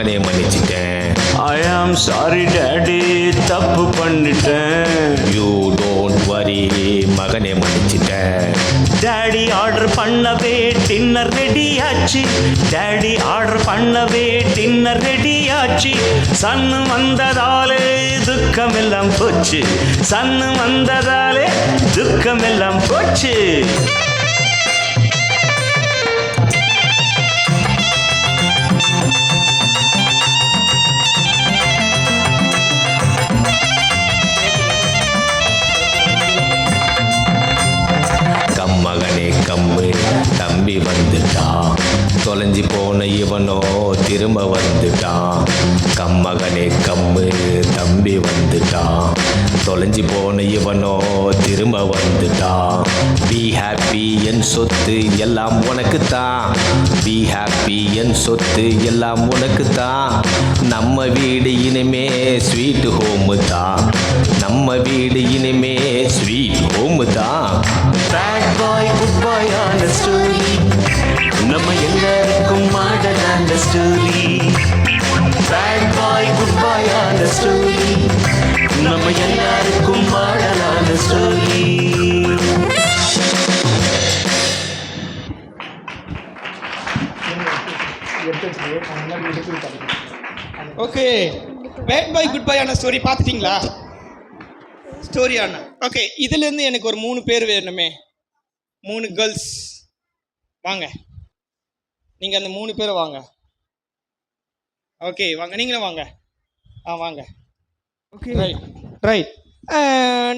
மகனே மன்னிச்சிட்டேன். ஐ ஆம் சாரி டாடி, தப்பு பண்ணிட்டேன். யூ டோன்ட் வரி, மகனே மன்னிச்சிட்டேன். டாடி ஆர்டர் பண்ணவே டின்னர் ரெடி ஆச்சு. டாடி ஆர்டர் பண்ணவே டின்னர் ரெடி ஆச்சு. சன்னு வந்ததாலே துக்கம் எல்லாம் போச்சு. சன்னு வந்ததாலே துக்கம் எல்லாம் போச்சு. மகனே கம்மு, தம்பி வந்துட்டான். தொலைஞ்சி போன இவனோ திரும்ப வந்துட்டான். கம்மகனே கம்மு, தம்பி வந்துட்டான். தொலைஞ்சி போன இவனோ திரும்ப வந்துட்டான். பி ஹாப்பி, என் சொத்து எல்லாம் உனக்கு தான். பி ஹாப்பி, என் சொத்து எல்லாம் உனக்கு தான். நம்ம வீடு இனிமே ஸ்வீட் ஹோமு தான். நம்ம வீடு இனிமே ஸ்வீட் ஹோமு தான். பேட் பாய் குட் பாய் ஆன ஸ்டோரி, நம்ம எல்லாருக்கும் மாடலான story. Bad boy good boy ஆன ஸ்டோரி, நம்ம எல்லாருக்கும் மாடலான story. Okay, bad boy good boy ஆன ஸ்டோரி பார்த்துட்டீங்களா? ஸ்டோரி ஆன ஓகே, இதுலேருந்து எனக்கு ஒரு 3 பேர் வேணுமே. 3 கேர்ள்ஸ் வாங்க. நீங்கள் அந்த 3 பேரை வாங்க. ஓகே வாங்க, நீங்களும் வாங்க. வாங்க. Okay right right.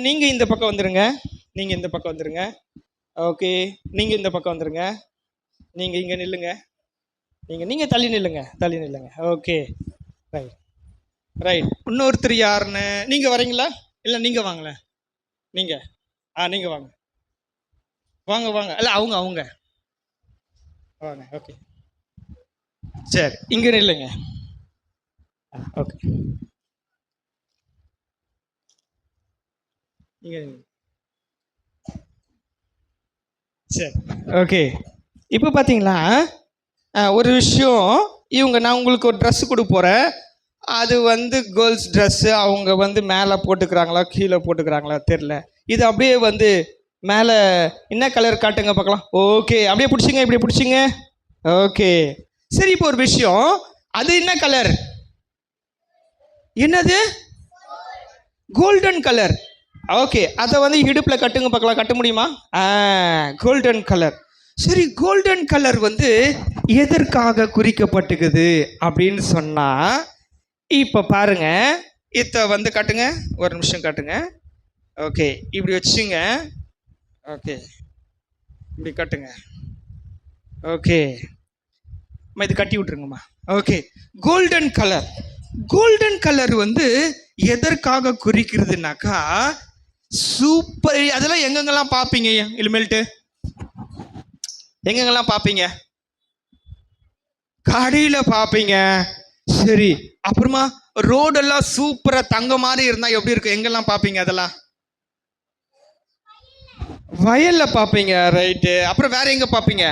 நீங்கள் இந்த பக்கம் வந்துடுங்க. நீங்கள் இந்த பக்கம் வந்துடுங்க. ஓகே, நீங்கள் இந்த பக்கம் வந்துடுங்க. நீங்கள் இங்கே நில்லுங்க. நீங்கள் தள்ளி நில்லுங்க. Okay right right. இன்னொருத்தர் யாருன்னு நீங்கள் வரீங்களா? இல்லை நீங்கள் வாங்கல. நீங்கள் நீங்கள் வாங்க வாங்க. இல்லை அவங்க வாங்க. ஓகே சரி, இங்கே நில்லுங்க. ஓகே இங்கே சரி. ஓகே, இப்போ பார்த்தீங்களா ஒரு விஷயம். நான் உங்களுக்கு ஒரு ட்ரெஸ் கொடுக்க போகிறேன். அது கேர்ள்ஸ் ட்ரெஸ்ஸு. அவங்க மேலே போட்டுக்கிறாங்களா கீழே போட்டுக்கிறாங்களா தெரில. இது அப்படியே மேலே என்ன கலர் காட்டுங்க பார்க்கலாம். ஓகே, அப்படியே பிடிச்சிங்க, இப்படி பிடிச்சிங்க. ஓகே சரி, இப்போ ஒரு விஷயம். அது என்ன கலர்? என்னது? Golden colour. ஓகே, அதை இடுப்பில் கட்டுங்க பார்க்கலாம். கட்ட முடியுமா? Golden colour. சரி, கோல்டன் கலர் எதற்காக குறிக்கப்பட்டுக்குது அப்படின்னு சொன்னால், இப்போ பாருங்க, இதை காட்டுங்க. ஒரு நிமிஷம் காட்டுங்க. ஓகே, இப்படி வச்சுங்க. ஓகே, இப்படி காட்டுங்க. ஓகே இது கட்டி விட்டுருங்கம்மா. ஓகே, கோல்டன் கலர் எதற்காக குறிக்கிறதுனாக்கா, சூப்பர். அதெல்லாம் எங்கெங்கெல்லாம் பார்ப்பீங்க? இனிமேல்ட்டு எங்கெங்கெல்லாம் பார்ப்பீங்க? கடையில் பார்ப்பீங்க. சரி, அப்புறமா ரோடெல்லாம் சூப்பராக தங்க மாதிரி இருந்தால் எப்படி இருக்கும்? எங்கெல்லாம் பார்ப்பீங்க? அதெல்லாம் வயலில் பார்ப்பீங்க. ரைட்டு. அப்புறம் வேற எங்கே பார்ப்பீங்க?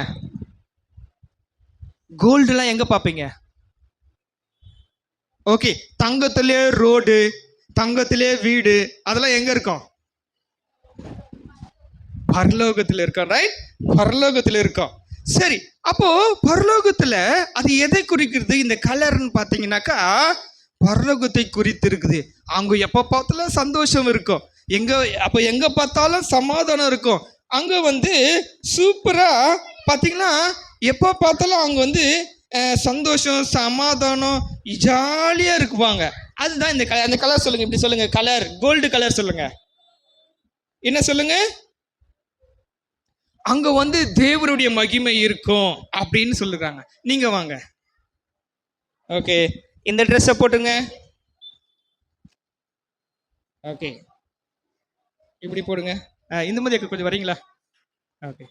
கோல்டுலாம் எங்கே பார்ப்பீங்க? ஓகே, தங்கத்திலே ரோடு, தங்கத்திலே வீடு, அதெல்லாம் எங்கே இருக்கும்? பரலோகத்தில் இருக்கும். ரைட், பரலோகத்தில் இருக்கும். சரி, அப்போ பரலோகத்தில் அது எதை குறிக்கிறது? இந்த கலர்னு பார்த்தீங்கன்னாக்கா பரலோகத்தை குறித்து இருக்குது. அங்கே எப்போ பார்த்தாலும் சந்தோஷம் இருக்கும். எங்கே பார்த்தாலும் சமாதானம் இருக்கும். அங்கே சூப்பராக பார்த்தீங்கன்னா எப்போ பார்த்தாலும் அவங்க சந்தோஷம், சமாதானம், ஜாலியாக இருக்குவாங்க. அதுதான் இந்த கலர். அந்த கலர் சொல்லுங்க, இப்படி சொல்லுங்க. கலர் கோல்டு கலர் சொல்லுங்க. என்ன சொல்லுங்க? அங்க தேவருடைய மகிமை இருக்கும் அப்படின்னு சொல்லுறாங்க. நீங்க வாங்க. ஓகே, இந்த ட்ரெஸ்ஸை போட்டுங்க. ஓகே, இப்படி போடுங்க. இந்த மாதிரி கொஞ்சம் வரீங்களா? ஓகே,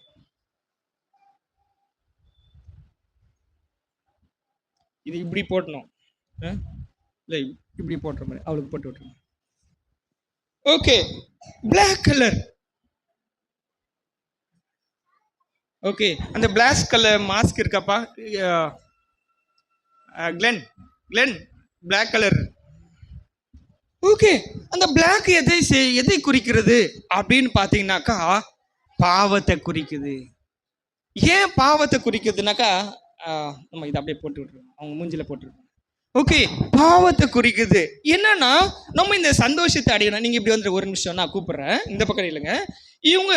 இது இப்படி போட்டணும். இல்லை, இப்படி போட்டுற மாதிரி அவளுக்கு போட்டு விட்டுருங்க. Okay, black colour. ஓகே, அந்த பிளாக் கலர் மாஸ்க் இருக்காப்பா? Glen, Glen Black colour. Okay, அந்த Black எதை குறிக்கிறது அப்படின்னு பார்த்தீங்கன்னாக்கா பாவத்தை குறிக்குது. ஏன் பாவத்தை குறிக்குதுனாக்கா நம்ம இதை அப்படியே போட்டு விட்டுருவோம், அவங்க மூஞ்சில போட்டுருவோம். ஓகே, பாவத்தை குறிக்குது. என்னன்னா நம்ம இந்த சந்தோஷத்தை அடையணும். நீங்க இப்படி வந்து ஒரு நிமிஷம் நான் கூப்பிடுறேன், இந்த பக்கம் இல்லைங்க. இவங்க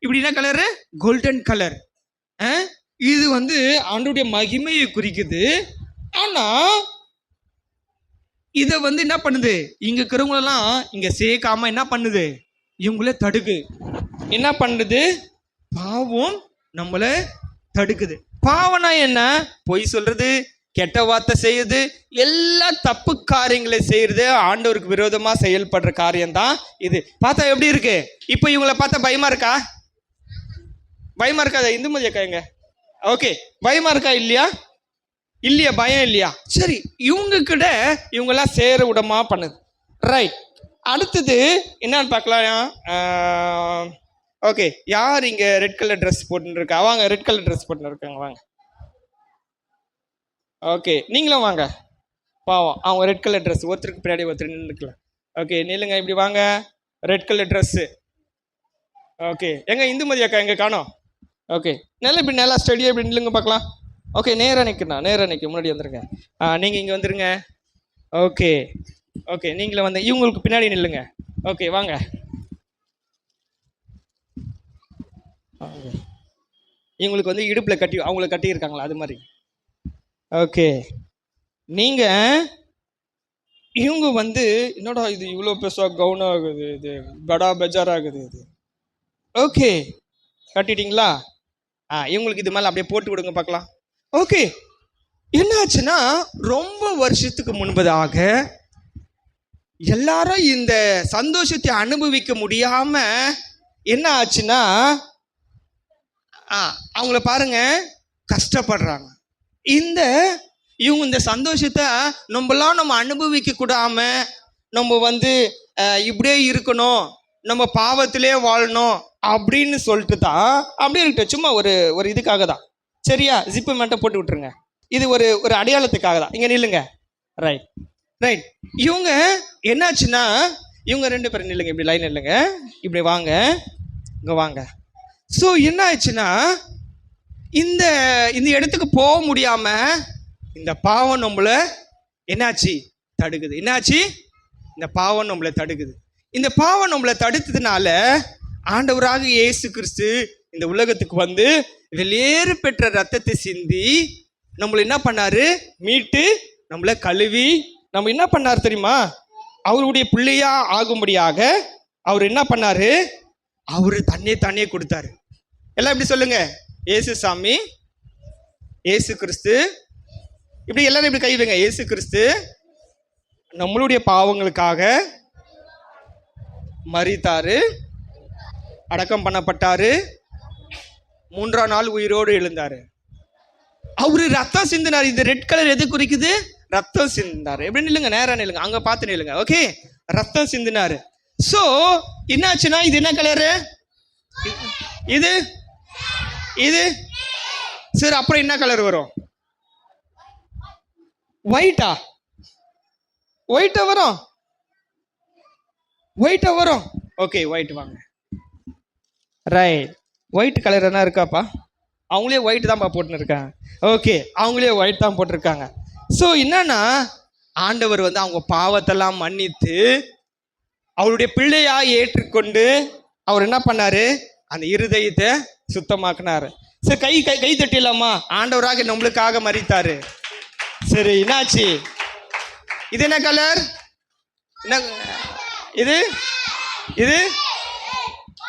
இப்படி என்ன கலரு? Golden colour. இது வந்து ஆண்டவருடைய மகிமையை குறிக்குது. ஆனா இதை வந்து என்ன பண்ணுது, இங்க இருக்கிறவங்களெல்லாம் இங்க சேர்க்காம என்ன பண்ணுது, இவங்கள தடுக்கு. என்ன பண்ணுது? பாவம் நம்மள தடுக்குது. பாவனா என்ன? பொய் சொல்றது, கெட்ட வார்த்தை செய்யுது, எல்லா தப்பு காரியங்களை செய்யறது, ஆண்டவருக்கு விரோதமா செயல்படுற காரியம்தான் இது. பார்த்தா எப்படி இருக்கு? இப்போ இவங்களை பார்த்தா பயமா இருக்கா? பயமா இருக்காதா? இந்துமதி அக்கா எங்க? ஓகே, பயமா இருக்கா? இல்லையா? இல்லையா? பயம் இல்லையா? சரி, இவங்க கிட்ட இவங்கெல்லாம் சேர விடமா பண்ணுது. ரைட், அடுத்தது என்னன்னு பார்க்கலாம். ஓகே, யார் இங்க ரெட் கலர் ட்ரெஸ் போட்டுன்னு இருக்கா? வாங்க, ரெட் கலர் ட்ரெஸ் போட்டுன்னு இருக்காங்க, வாங்க. ஓகே, நீங்களும் வாங்க. பாவம், அவங்க ரெட் கலர் ட்ரெஸ், ஒருத்தருக்கு பின்னாடி ஒருத்தர் நின்றுக்கலாம். ஓகே, நில்லுங்க, இப்படி வாங்க. Red colour dress. ஓகே, எங்க இந்துமதி அக்கா எங்க காணோம்? ஓகே, நல்லா இப்படி நல்லா ஸ்டடியாக இப்படி நில்லுங்க பார்க்கலாம். ஓகே, நேராக நிற்கணும், நேராக நிற்க, முன்னாடி வந்துருங்க. நீங்கள் இங்கே வந்துருங்க. ஓகே ஓகே, நீங்களும் வந்து இவங்களுக்கு பின்னாடி நில்லுங்க. ஓகே, வாங்க. இவங்களுக்கு வந்து இடுப்பில் கட்டி அவங்கள கட்டியிருக்காங்களா அது மாதிரி. ஓகே, நீங்கள் இவங்க வந்து என்னடா இது இவ்வளோ பெருசாக கவுன் ஆகுது, இது படா பெஜார் ஆகுது இது. ஓகே, கட்டிட்டீங்களா? இவங்களுக்கு இது மேலே அப்படியே போட்டு விடுங்க பார்க்கலாம். ஓகே, என்ன ஆச்சுன்னா ரொம்ப வருஷத்துக்கு முன்பதாக எல்லாரும் இந்த சந்தோஷத்தை அனுபவிக்க முடியாம என்ன ஆச்சுன்னா அவங்கள பாருங்க கஷ்டப்படுறாங்க. இவங்க இந்த சந்தோஷத்தை நம்ம அனுபவிக்க கூடாம நம்ம வந்து இப்படியே இருக்கணும், நம்ம பாவத்திலே வாழணும் அப்படின்னு சொல்லிட்டு தான் அப்படியே இருக்கட்டும். சும்மா ஒரு இதுக்காக தான், சரியா? ஜிப்பு மட்டும் போட்டு விட்டுருங்க. இது ஒரு அடையாளத்துக்காக தான். இங்க நில்லுங்க. Right right. இவங்க என்னாச்சுன்னா இவங்க 2 பேரும் நில்லுங்க, இப்படி லைன் இல்லைங்க, இப்படி வாங்க, இங்க வாங்க. ஸோ என்ன ஆச்சுன்னா இந்த இடத்துக்கு போக முடியாம இந்த பாவம் நம்மள என்னாச்சு தடுக்குது. என்னாச்சு? இந்த பாவம் நம்மளை தடுக்குது. இந்த பாவம் நம்மளை தடுத்ததுனால ஆண்டவராக இயேசு கிறிஸ்து இந்த உலகத்துக்கு வந்து வெளியேறு பெற்ற ரத்தத்தை சிந்தி நம்மளை என்ன பண்ணாரு? மீட்டு நம்மளை கழுவி நம்ம என்ன பண்ணாரு தெரியுமா? அவருடைய பிள்ளையா ஆகும்படியாக அவர் என்ன பண்ணாரு? அவரு தன்னையே கொடுத்தாரு. எல்லாம் இப்படி சொல்லுங்க, இயேசு சாமி, இயேசு கிறிஸ்து. இப்படி எல்லாரும் இப்படி கை வைங்க. இயேசு கிறிஸ்து நம்மளுடைய பாவங்களுக்காக மரித்தாரு, அடக்கம் பண்ணப்பட்டாரு, 3ஆம் நாள் உயிரோடு எழுந்தாரு. அவரு ரத்தம் சிந்தினார். இந்த ரெட் கலர் எது குறிக்குது? ரத்தம் சிந்தினாரு. எப்படி நில்லுங்க, நேரா நில்லுங்க, அங்க பார்த்து நில்லுங்க. ஓகே, ரத்தம் சிந்தினாரு. சோ என்னாச்சுன்னா இது என்ன கலரு? இது இது சரி, அப்புறம் என்ன கலர் வரும்? ஒயிட்டா? ஒயிட்டா வரும், ஒயிட்டா வரும். ஓகே, ஒயிட் வாங்க. ரைட், ஒயிட் கலர் என்ன இருக்காப்பா? அவங்களே ஒயிட் தான்ப்பா போட்டுன்னு இருக்காங்க. ஓகே, அவங்களே ஒயிட் தான் போட்டிருக்காங்க. ஸோ என்னன்னா ஆண்டவர் வந்து அவங்க பாவத்தெல்லாம் மன்னித்து அவருடைய பிள்ளையா ஏற்றுக்கொண்டு அவர் என்ன பண்ணாரு? அந்த இருதயத்தை சுத்தமாக்குனாரு. சரி, கை தட்டிடலாமா? ஆண்டவராக நம்மளுக்காக மரித்தாரு. சரி, என்னாச்சு? இது என்ன கலர்? என்ன இது? இது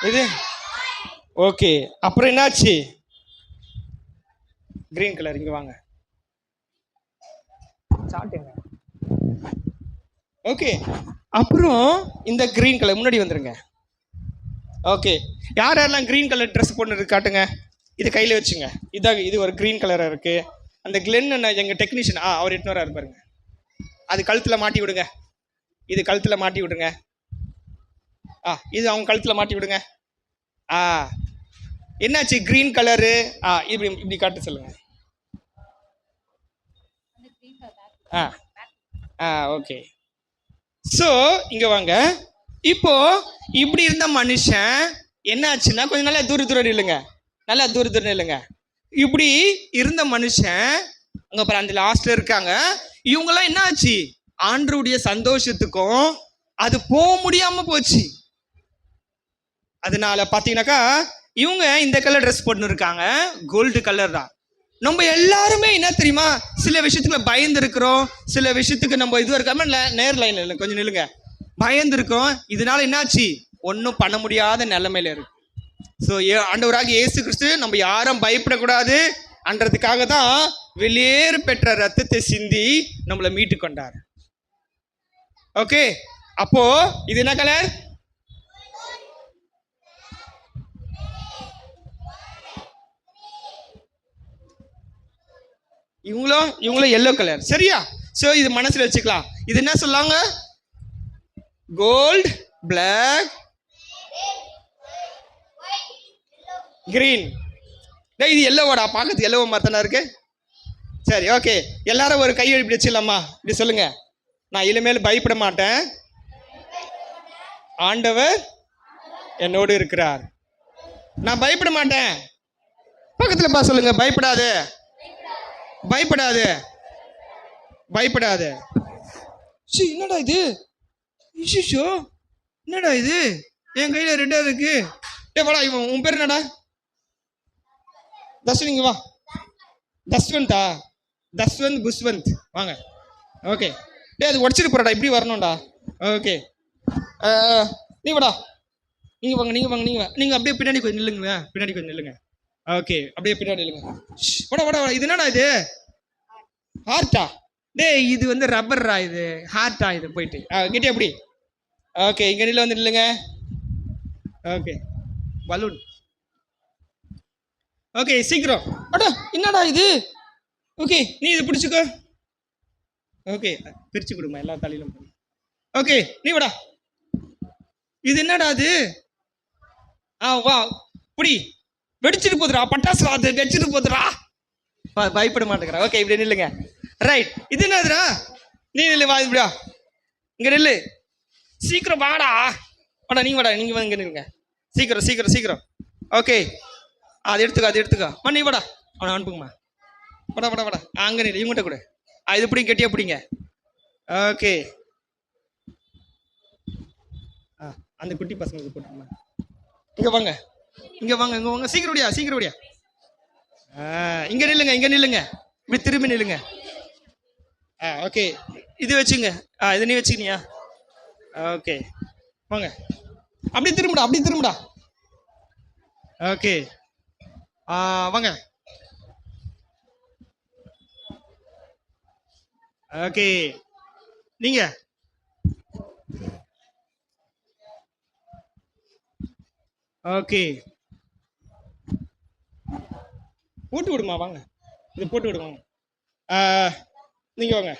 இது ஓகே, அப்புறம் என்னாச்சு? Green colour. இங்க வாங்க. ஓகே, அப்புறம் இந்த கிரீன் கலர் முன்னாடி வந்துருங்க. ஓகே, யாரெல்லாம் கிரீன் கலர் ட்ரெஸ் போட்டு காட்டுங்க. இது கையில் வச்சுங்க. இது ஒரு கிரீன் கலராக இருக்கு. அந்த கிளென் எங்கள் டெக்னீஷியன் அவர் 800 இருப்பாருங்க. அது கழுத்தில் மாட்டி விடுங்க. இது கழுத்தில் மாட்டி விடுங்க. இது அவங்க கழுத்தில் மாட்டி விடுங்க. என்னாச்சு? Green colour. இப்படி காட்டு சொல்லுங்க. ஓகே. ஸோ இங்க வாங்க. இப்போ இப்படி இருந்த மனுஷன் என்ன ஆச்சுன்னா, கொஞ்சம் நல்லா தூர நில்லுங்க, நல்லா தூர நில்லுங்க. இப்படி இருந்த மனுஷன் அங்க பாரு அந்த லாஸ்ட்ல இருக்காங்க. இவங்கெல்லாம் என்ன ஆச்சு, ஆண்டருடைய சந்தோஷத்துக்கும் அது போக முடியாம போச்சு. அதனால பாத்தீங்கன்னாக்கா இவங்க இந்த கலர் ட்ரெஸ் போட்டு இருக்காங்க, கோல்டு கலர் தான். நம்ம எல்லாருமே என்ன தெரியுமா, சில விஷயத்துக்கு பயந்து இருக்கிறோம், சில விஷயத்துக்கு நம்ம இது இருக்காம நேர் லைன்ல இல்லை, கொஞ்சம் நில்லுங்க, பயந்து இருக்கிறோம். இதனால என்னாச்சு, ஒன்றும் பண்ண முடியாத நிலைமையில இருக்கு. ஸோ ஆண்டவராக இயேசு கிறிஸ்து நம்ம யாரும் பயப்படக்கூடாது அன்றதுக்காக தான் வெளியேறு பெற்ற ரத்தத்தை சிந்தி நம்மளை மீட்டு கொண்டார். ஓகே, அப்போ இது என்ன கலர்? இவங்களும் எல்லோ கலர், சரியா? ஸோ இது மனசுல வச்சுக்கலாம். இது என்ன சொல்லாங்க, கோல்ட், பிளாக், கிரீன். இது எல்லோவோடா, பார்க்கறது எல்லோ மாதிரி தானே இருக்கு. சரி, ஓகே, எல்லாரும் ஒரு கையை இப்படி வச்சிடலாமா? இப்படி சொல்லுங்க, நான் இனிமேல் பயப்பட மாட்டேன், ஆண்டவர் என்னோடு இருக்கிறார். நான் பயப்பட மாட்டேன். பக்கத்துல பா சொல்லுங்க, பயப்படாது, பயப்படாது, பயப்படாது. என்னடா இது, இஷிஷோ என்னடா இது, என் கையில ரெண்டாவது இருக்கு. வாடா, இவன் உன் பேர் என்னடா? தஸ்வந்த், வா. தஸ்வந்தா? தஸ்வந்த், புஷ்வந்த், வாங்க. ஓகே, அது உடச்சிட்டு போறாடா, இப்படி வரணும்டா. ஓகே, நீ வாடா, நீங்க வாங்க, நீங்க வாங்க, நீங்க அப்படியே பின்னாடி கொஞ்சம் நில்லுங்க, பின்னாடி கொஞ்சம் நில்லுங்க. ஓகே, அப்படியே பின்னாடி நில்லுங்க. வாடா வாடா, இது என்னடா இது, ஹார்ட்டா? இது வந்து ரப்பர்ரா, இது ஹார்ட்டா? இது போயிட்டு கிட்டே அப்படி. ஓகே, இங்க நில்ல வந்து நில்லுங்க. Okay, balloon. ஓகே, சீக்கிரம். அடா, என்னடா இது? ஓகே, நீ இது பிடிச்சிக்கோ. ஓகே, பிரிச்சு கொடுமா எல்லா தலையிலும். ஓகே, நீ வாடா. இது என்னடா அது? வா, புடி. வெடிச்சிட்டு போதுரா, பட்டாசு அது வெடிச்சிட்டு போதுரா. பயப்பட மாட்டேங்கிறா. ஓகே, இப்படி நில்லுங்க. ரைட், இது என்னதுடா? நீ நில்லு, வா இப்படியா, இங்க நில்லு, சீக்கிரம் வாடா. வாடா, நீங்க வாடா, நீங்க இங்க நில்லுங்க, சீக்கிரம் சீக்கிரம் சீக்கிரம். ஓகே, அது எடுத்துக்கோ. நீ வாடா, அவனை அனுப்புங்கம்மா. வாடா வாடா வாடா, அங்கே நில்லு, இவங்ககிட்ட கூட. இது பிடிங்க, கெட்டியா பிடிங்க. ஓகே, அந்த குட்டி பசங்களுக்கு போட்டுருமா. இங்க வாங்க, இங்க வாங்க, சீக்கிரம் ஓடியா. இங்க நில்லுங்க, இப்படி திரும்பி நில்லுங்க. ஓகே, இது வச்சுங்க. இது நீ வச்சுக்கினியா? ஓகே, வாங்க, அப்படி திரும்புடா. ஓகே, வாங்க. ஓகே, நீங்க ஓகே போட்டு விடுமா, வாங்க, இது போட்டு விடுவாங்க. நீங்க வாங்க,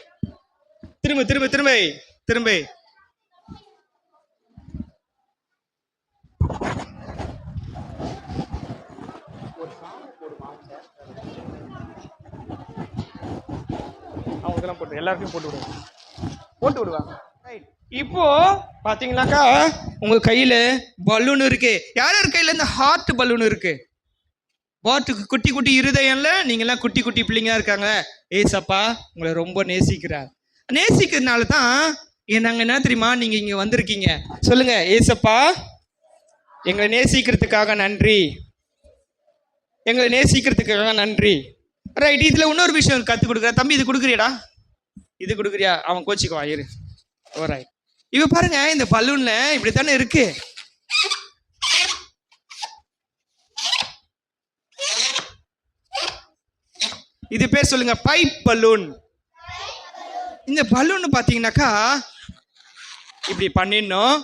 திரும்ப. அவங்களுக்கெல்லாம் போட்டு, எல்லாருக்கும் போட்டு விடுவாங்க. இப்போ பாத்தீங்கன்னாக்கா உங்க கையில பலூன் இருக்கு. யார் கையில இந்த ஹார்ட் பலூன் இருக்கு? பாட்டுக்கு குட்டி குட்டி இருதயம்ல நீங்க எல்லாம் குட்டி குட்டி பிள்ளைங்க இருக்காங்க. ஏசப்பா உங்களை ரொம்ப நேசிக்கிறார். நேசிக்கிறதுனால தான் நாங்க என்ன தெரியுமா, நீங்க இங்க வந்திருக்கீங்க. சொல்லுங்க, ஏசப்பா எங்களை நேசிக்கிறதுக்காக நன்றி, எங்களை நேசிக்கிறதுக்காக நன்றி. ரைட், இதுல இன்னொரு விஷயம் கத்து கொடுக்குற தம்பி, இது கொடுக்குறியா? அவன் கோச்சிக்குவா, இரு. ரைட், இவ பாருங்க, இந்த பலூன்ல இப்படித்தானே இருக்கு. இது பேர் சொல்லுங்க, பைப் பலூன். இந்த பலூன் பாத்தீங்கன்னாக்கா இப்படி பண்ணிடணும்,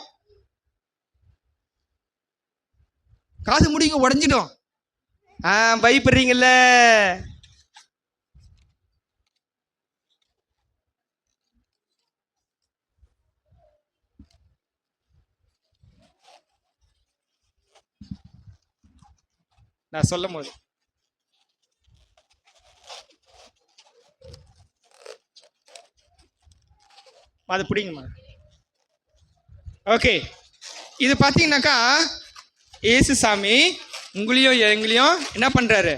காது முடிங்க உடஞ்சிடும். பயப்படுறீங்கல்ல? நான் சொல்லும் போது அது பிடிங்கம்மா. ஓகே, இது பார்த்தீங்கன்னாக்கா ஏசு சாமி உங்களையும் எங்களையும் என்ன பண்ணுறாரு?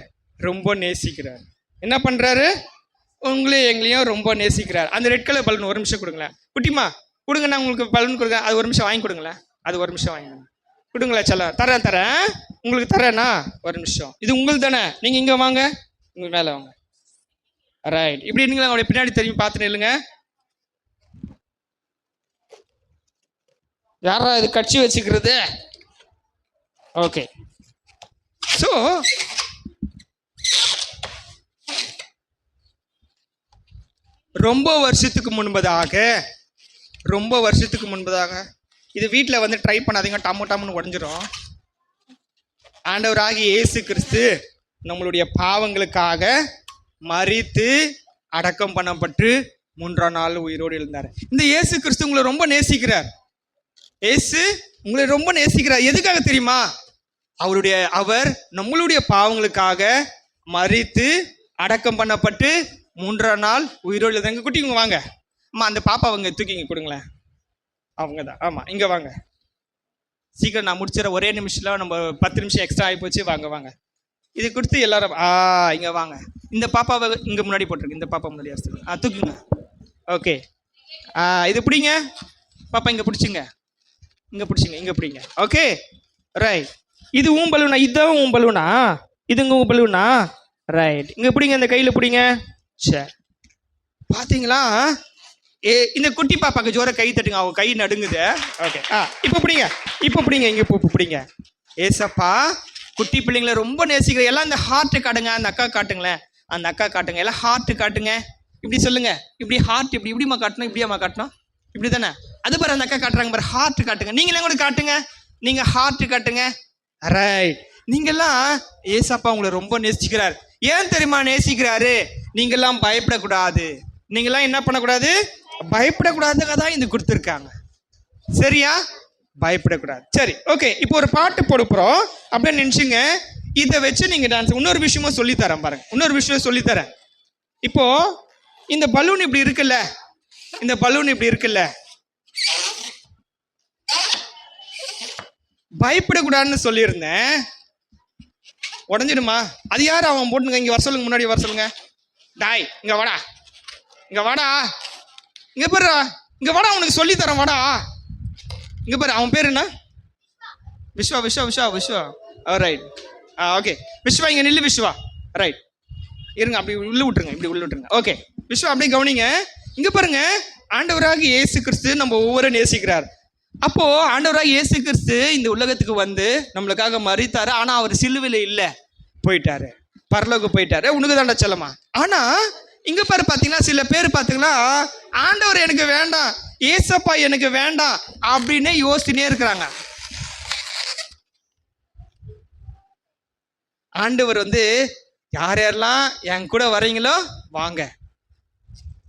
ரொம்ப நேசிக்கிறார். என்ன பண்ணுறாரு? உங்களையும் எங்களையும் ரொம்ப நேசிக்கிறார். அந்த ரெட் கலர் பலூன் ஒரு நிமிஷம் கொடுங்களேன். குட்டிமா கொடுங்க, நான் உங்களுக்கு பலூன் கொடுங்க. அது ஒரு நிமிஷம் வாங்கி கொடுங்களேன். அது ஒரு நிமிஷம் வாங்கி கொடுங்களேன். சொல்ல தரேன் உங்களுக்கு தரேண்ணா. ஒரு நிமிஷம். இது உங்களுக்கு தானே? நீங்கள் இங்கே வாங்க, உங்கள் மேலே வாங்க. ரைட், இப்படி இருந்தீங்களா? அவங்களுடைய பின்னாடி தெரியும், பார்த்துட்டு இல்லைங்க. யாரா இது கட்சி வச்சுக்கிறது? ஓகே, ஸோ ரொம்ப வருஷத்துக்கு முன்பதாக இது வீட்டில் வந்து ட்ரை பண்ணாதீங்க, டம்முன்னு உடஞ்சிரும். ஆண்டவராகிய இயேசு கிறிஸ்து நம்மளுடைய பாவங்களுக்காக மரித்து அடக்கம் பண்ணப்பட்டு 3ஆம் நாள் உயிரோடு எழுந்தார். இந்த இயேசு கிறிஸ்து உங்களை ரொம்ப நேசிக்கிறார். இயேசு உங்களை ரொம்ப நேசிக்கிறார். எதுக்காக தெரியுமா? அவர் நம்மளுடைய பாவங்களுக்காக மரித்து அடக்கம் பண்ணப்பட்டு 3ஆம் நாள் உயிரோடு எழுந்தாங்க. குட்டிங்க வாங்க அம்மா, அந்த பாப்பா அவங்க தூக்கிங்க கொடுங்களேன். அவங்க தான், ஆமாம், இங்கே வாங்க. சீக்கிரம் நான் முடிச்சிடறேன், ஒரே நிமிஷத்தில். நம்ம 10 நிமிஷம் எக்ஸ்ட்ரா ஆகி போச்சு. வாங்க இது கொடுத்து எல்லாரும் இங்கே வாங்க. இந்த பாப்பாவை இங்கே முன்னாடி போட்டிருக்கு. இந்த பாப்பா முன்னாடி வச்சு தூக்குங்க. ஓகே, இது பிடிங்க பாப்பா, இங்கே பிடிச்சிங்க, இங்கே பிடிங்க. Okay, right. இது உன் பலூனா? இதுதான் உன் பலூனா? இதுங்க உன் பலூனா? ரைட், இங்கே பிடிங்க, இந்த கையில் பிடிங்க. சரி, பார்த்தீங்களா? இந்த குட்டி பாப்பாக்கு ஜோர கை தட்டுங்க, அவங்க கை நடுங்குது. ஓகே, இப்போ பிடிங்க, இங்கே பிடிங்க. ஏசப்பா குட்டி பிள்ளைங்களை ரொம்ப நேசிக்கிற. எல்லாம் இந்த ஹார்ட்டு காட்டுங்க. அந்த அக்கா காட்டுங்களேன், அந்த அக்கா காட்டுங்க. எல்லாம் ஹார்ட்டு காட்டுங்க. இப்படி சொல்லுங்க, இப்படி ஹார்ட் இப்படிமா காட்டணும், இப்படியாம்மா காட்டணும், இப்படி தானே? அது பாரு, அந்த அக்கா காட்டுறாங்க பாரு, ஹார்ட் காட்டுங்க. நீங்களே கூட காட்டுங்க, நீங்க ஹார்ட் காட்டுங்க. ரைட், நீங்கெல்லாம் ஏசப்பா உங்களை ரொம்ப நேசிக்கிறார். ஏன் தெரியுமா நேசிக்கிறாரு? நீங்கெல்லாம் பயப்படக்கூடாது. நீங்கெல்லாம் என்ன பண்ணக்கூடாது? பயப்படக்கூடாதுக்காக தான் இது கொடுத்துருக்காங்க. சரியா? பயப்படக்கூடாது. சரி, ஓகே. இப்போ ஒரு பாட்டு போட போகிறோம். அப்படியே நினச்சிங்க, இதை வச்சு நீங்கள் டான்ஸ். இன்னொரு விஷயமும் சொல்லித்தரேன் பாருங்க, இன்னொரு விஷயம் சொல்லித்தரேன். இப்போ இந்த பலூன் இப்படி இருக்குல்ல, இந்த பலூன் இப்படி இருக்குல்ல, பயப்படக்கூடாதுன்னு சொல்லியிருந்தேன். உடஞ்சிடுமா? அது யார் அவன் போட்டுங்க? இங்கே வர சொல்லுங்க, முன்னாடி வர சொல்லுங்க. டாய், இங்கே வாடா, இங்கே வாடா, இங்கே பாரு, இங்கே வாடா, உனக்கு சொல்லித்தரேன், வாடா. இங்கே பாரு, அவன் பேர் என்ன? விஸ்வா. Right, okay. விஸ்வா இங்கே நில்லு. விஸ்வா, ரைட். இருங்க, அப்படி உள்ள விட்டுருங்க, இப்படி உள்ள விட்டுருங்க. ஓகே, விஸ்வா அப்படியே கவனிங்க. இங்கே பாருங்க, ஆண்டவராக இயேசு கிறிஸ்து நம்ம ஒவ்வொரு நேசிக்கிறார். அப்போ ஆண்டவராக இயேசு கிறிஸ்து இந்த உலகத்துக்கு வந்து நம்மளுக்காக மரித்தாரு. ஆனா அவர் சிலுவையில் இல்லை, போயிட்டாரு, பரலோகம் போயிட்டாரு. உனக்கு தாண்டா செல்லமா. ஆனா இங்க பாரு, பாத்தீங்கன்னா சில பேர் பாத்தீங்கன்னா ஆண்டவர் எனக்கு வேண்டாம், ஏசப்பா எனக்கு வேண்டாம் அப்படின்னு யோசிச்சுனே இருக்கிறாங்க. ஆண்டவர் வந்து யாரெல்லாம் என் கூட வரீங்களோ வாங்க.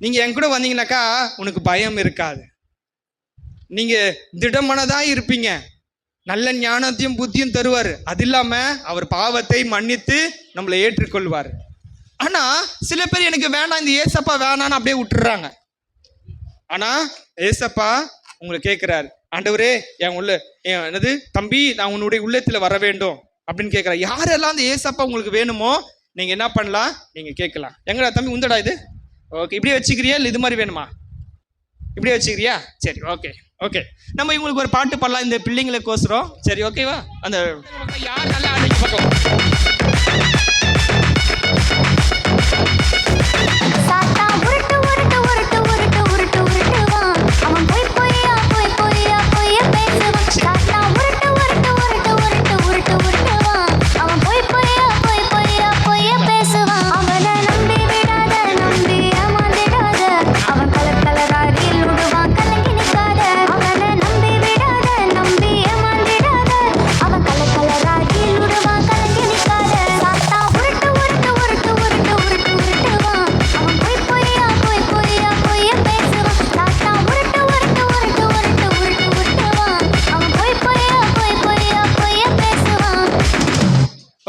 நீங்க என் கூட வந்தீங்கன்னாக்கா உனக்கு பயம் இருக்காது, நீங்க திடமனதா இருப்பீங்க, நல்ல ஞானத்தையும் புத்தியும் தருவார். அது இல்லாம அவர் பாவத்தை மன்னித்து நம்மளை ஏற்றுக்கொள்வார். ஆனா சில பேர் எனக்கு வேண்டாம், இந்த ஏசப்பா வேணான்னு அப்படியே விட்டுறாங்க. ஆனா ஏசப்பா உங்களை கேட்கிறாரு, ஆண்டவரே என்னது தம்பி, நான் உன்னுடைய உள்ளத்துல வர வேண்டும் அப்படின்னு கேட்கிறார். யாரெல்லாம் அந்த ஏசப்பா உங்களுக்கு வேணுமோ நீங்க என்ன பண்ணலாம், நீங்க கேட்கலாம். எங்கடா தம்பி உந்தடா இது? ஓகே, இப்படியே வச்சுக்கிறியா இல்லை இது மாதிரி வேணுமா? இப்படியே வச்சுக்கிறியா? சரி, ஓகே. நம்ம இவங்களுக்கு ஒரு பாட்டு பாடலாம், இந்த பிள்ளைங்களுக்கோசரம். சரி, ஓகேவா? அந்த யார் நல்லா அன்னைக்கு பக்கம்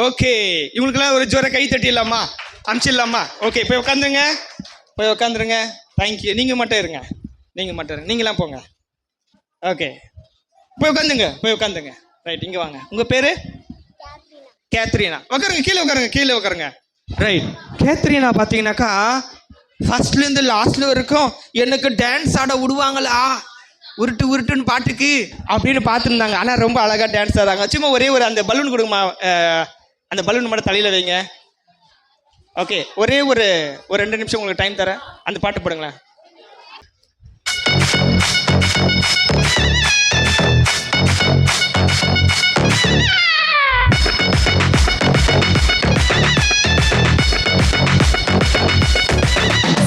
ஓகே. இவங்களுக்கெல்லாம் ஒரு ஜோர கை தட்டிடலாமா, அனுப்பிச்சிடலாமா? ஓகே, போய் உட்காந்துருங்க. தேங்க்யூ. நீங்கள் மட்டும் இருங்க. நீங்கள் மட்டும் நீங்களாம் போங்க. ஓகே, போய் உட்காந்துங்க. ரைட், இங்கே வாங்க. உங்கள் பேர்? கேத்ரினா. உட்காருங்க, கீழே உட்காருங்க. ரைட், கேத்ரினா பார்த்தீங்கன்னாக்கா ஃபர்ஸ்ட்லேருந்து லாஸ்ட்ல வரைக்கும் எனக்கு டான்ஸ் ஆட விடுவாங்களா, உருட்டுன்னு பாட்டுக்கு அப்படின்னு பார்த்துருந்தாங்க. ஆனால் ரொம்ப அழகாக டான்ஸ் ஆடுறாங்க. சும்மா ஒரே ஒரு அந்த பலூன் கொடுங்கம்மா, அந்த பலூன் மட்டும் தலையில் வைங்க. ஓகே, ஒரே ஒரு 2 நிமிஷம் உங்களுக்கு டைம் தரேன். அந்த பாட்டு போடுங்களேன்.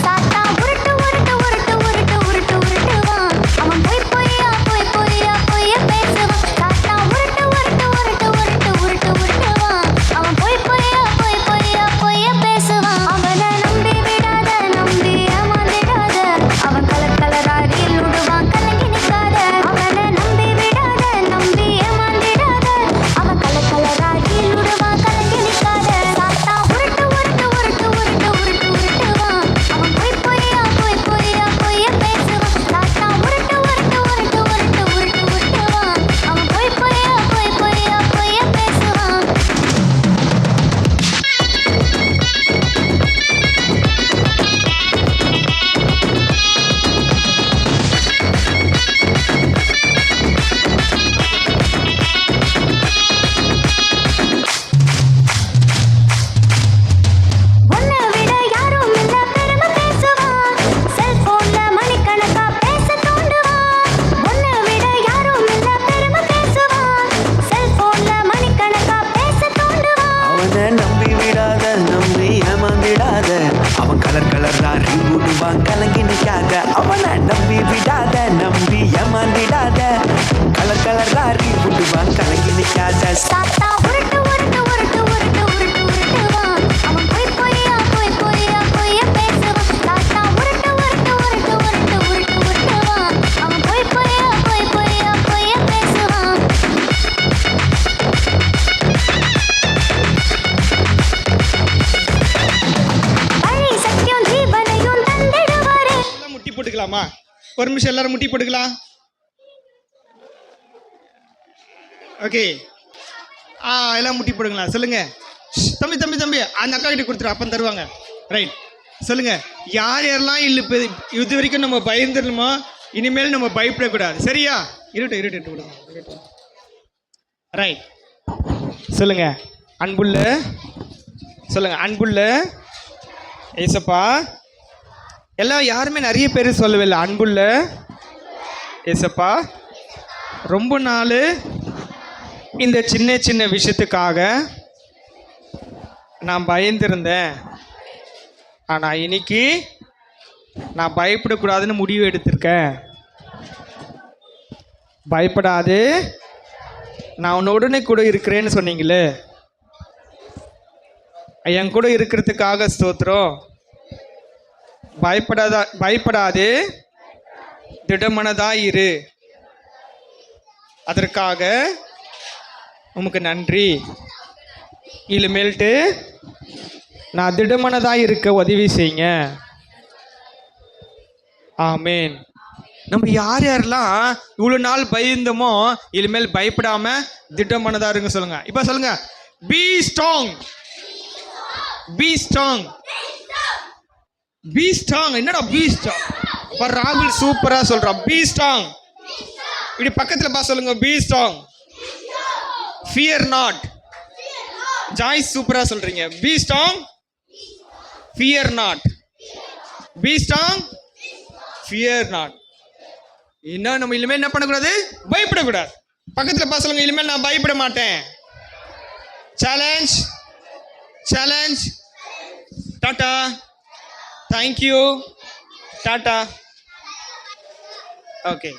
சாத்தா உருட்டு உருட்டு உருட்டு உருட்டு உருட்டு உருட்டுவான். அவன் பொய்ய பேசுவான். சாத்தா உருட்டு உருட்டு உருட்டு உருட்டு உருட்டு உருட்டுவான். அவன் பொய்ய பேசுவான். அவனை நம்பி விடாத, நம்பி ஏமாந்திடாத. அவன் கலராரியில் விடுவான், கலங்கி நிற்காத. அவனை நம்பி விடாத, நம்பி ஏமாந்திடாத. அவன் கலராரியில் விடுவான், கலங்கி நிற்காத. சாத்தா உருட்டு உருட்டு உருட்டு உருட்டு உருட்டு உருட்டுவான். அவன் பொய்ய பேசுவான். சாத்தா உருட்டு உருட்டு உருட்டு உருட்டு உருட்டு உருட்டுவான். அவன் பொய்ய பேசுவான். உன்னை விட யாரும் இல்ல பெருமை பேசுவான். செல்போன்ல மணிக்கணக்கா பேச தூண்டுவான். உன்னை விட யாரும் இல்ல பெருமை பேசுவான். செல்போன்ல மணிக்கணக்கா பேச தூண்டுவான். அவனை நம்பி விடாத, நம்பி ஏமாந்திடாத. அவன் கலர் ராரி விடுவான், கலங்கி நிற்காத. அவனை நம்பி விடாத, நம்பி ஏமாந்திடாத. கலர் ராரி விடுவான், கலங்கி நிற்காத. சாத்தா உருட்டு உருட்டு உருட்டு உருட்டு உருட்டு உருட்டுவான். அவன் பொய்ய பேசுவான். சாத்தா உருட்டு உருட்டு உருட்டு உருட்டு உருட்டு உருட்டுவான். அவன் பொய்ய பேசுவான். வழி சத்தியம் ஜீவனையும் தந்திடுவாரே. எல்லாம் முட்டி போட்டுக்கலாமா? ஒரு நிமிஷம் எல்லாரும் முட்டி போட்டுக்கலாம். ஓகே, எல்லாம் முட்டி போடுங்களா? சொல்லுங்க. தம்பி அந்த அக்கா கிட்ட கொடுத்துரு, அப்பன் தருவாங்க. ரைட், சொல்லுங்க. யாரெல்லாம் இல்லை இது வரைக்கும் நம்ம பயந்துடணுமோ, இனிமேல் நம்ம பயப்படக்கூடாது. சரியா? இருட்டு கொடுங்க. ரைட், சொல்லுங்க. அன்புள்ள ஏசப்பா. எல்லாம் யாருமே நிறைய பேர் சொல்லவே இல்லை. அன்புள்ள ஏசப்பா, ரொம்ப நாள் இந்த சின்ன விஷயத்துக்காக நான் பயந்திருந்தேன். ஆனால் இன்னைக்கு நான் பயப்படக்கூடாதுன்னு முடிவு எடுத்திருக்கேன். பயப்படாது, நான் உன்னுடனே கூட இருக்கிறேன்னு சொன்னீங்களே, என் கூட இருக்கிறதுக்காக ஸ்தோத்திரம். பயப்படாது, திடமனதா இரு. அதற்காக உமக்கு நன்றி. இனிமேல்ட்டு நான் திடமனதாக இருக்க உதவி செய்யுங்க. ஆமேன். நம்ம யாரெல்லாம் இவ்வளோ நாள் பயந்தோமோ, இனிமேல் பயப்படாம திடமனதாக இருங்க. சொல்லுங்க. இப்போ சொல்லுங்க. Be strong. என்னடா பி ஸ்ட்ராங்? அப்ப ராகுல் சூப்பரா சொல்றான். Be strong. இப்படி பக்கத்துல பா சொல்லுங்க. Be strong, fear not. Joyce சூப்பரா சொல்றீங்க. Be strong, fear not. Be strong, fear not. இன்னும் நம்ம இனிமேல் என்ன பண்ணக்கூடாது? பயப்படக்கூடாது. பக்கத்துல பா சொல்லுங்க. இனிமேல் நான் பயப்பட மாட்டேன். Challenge. Tata. Thank you. Tata. Okay.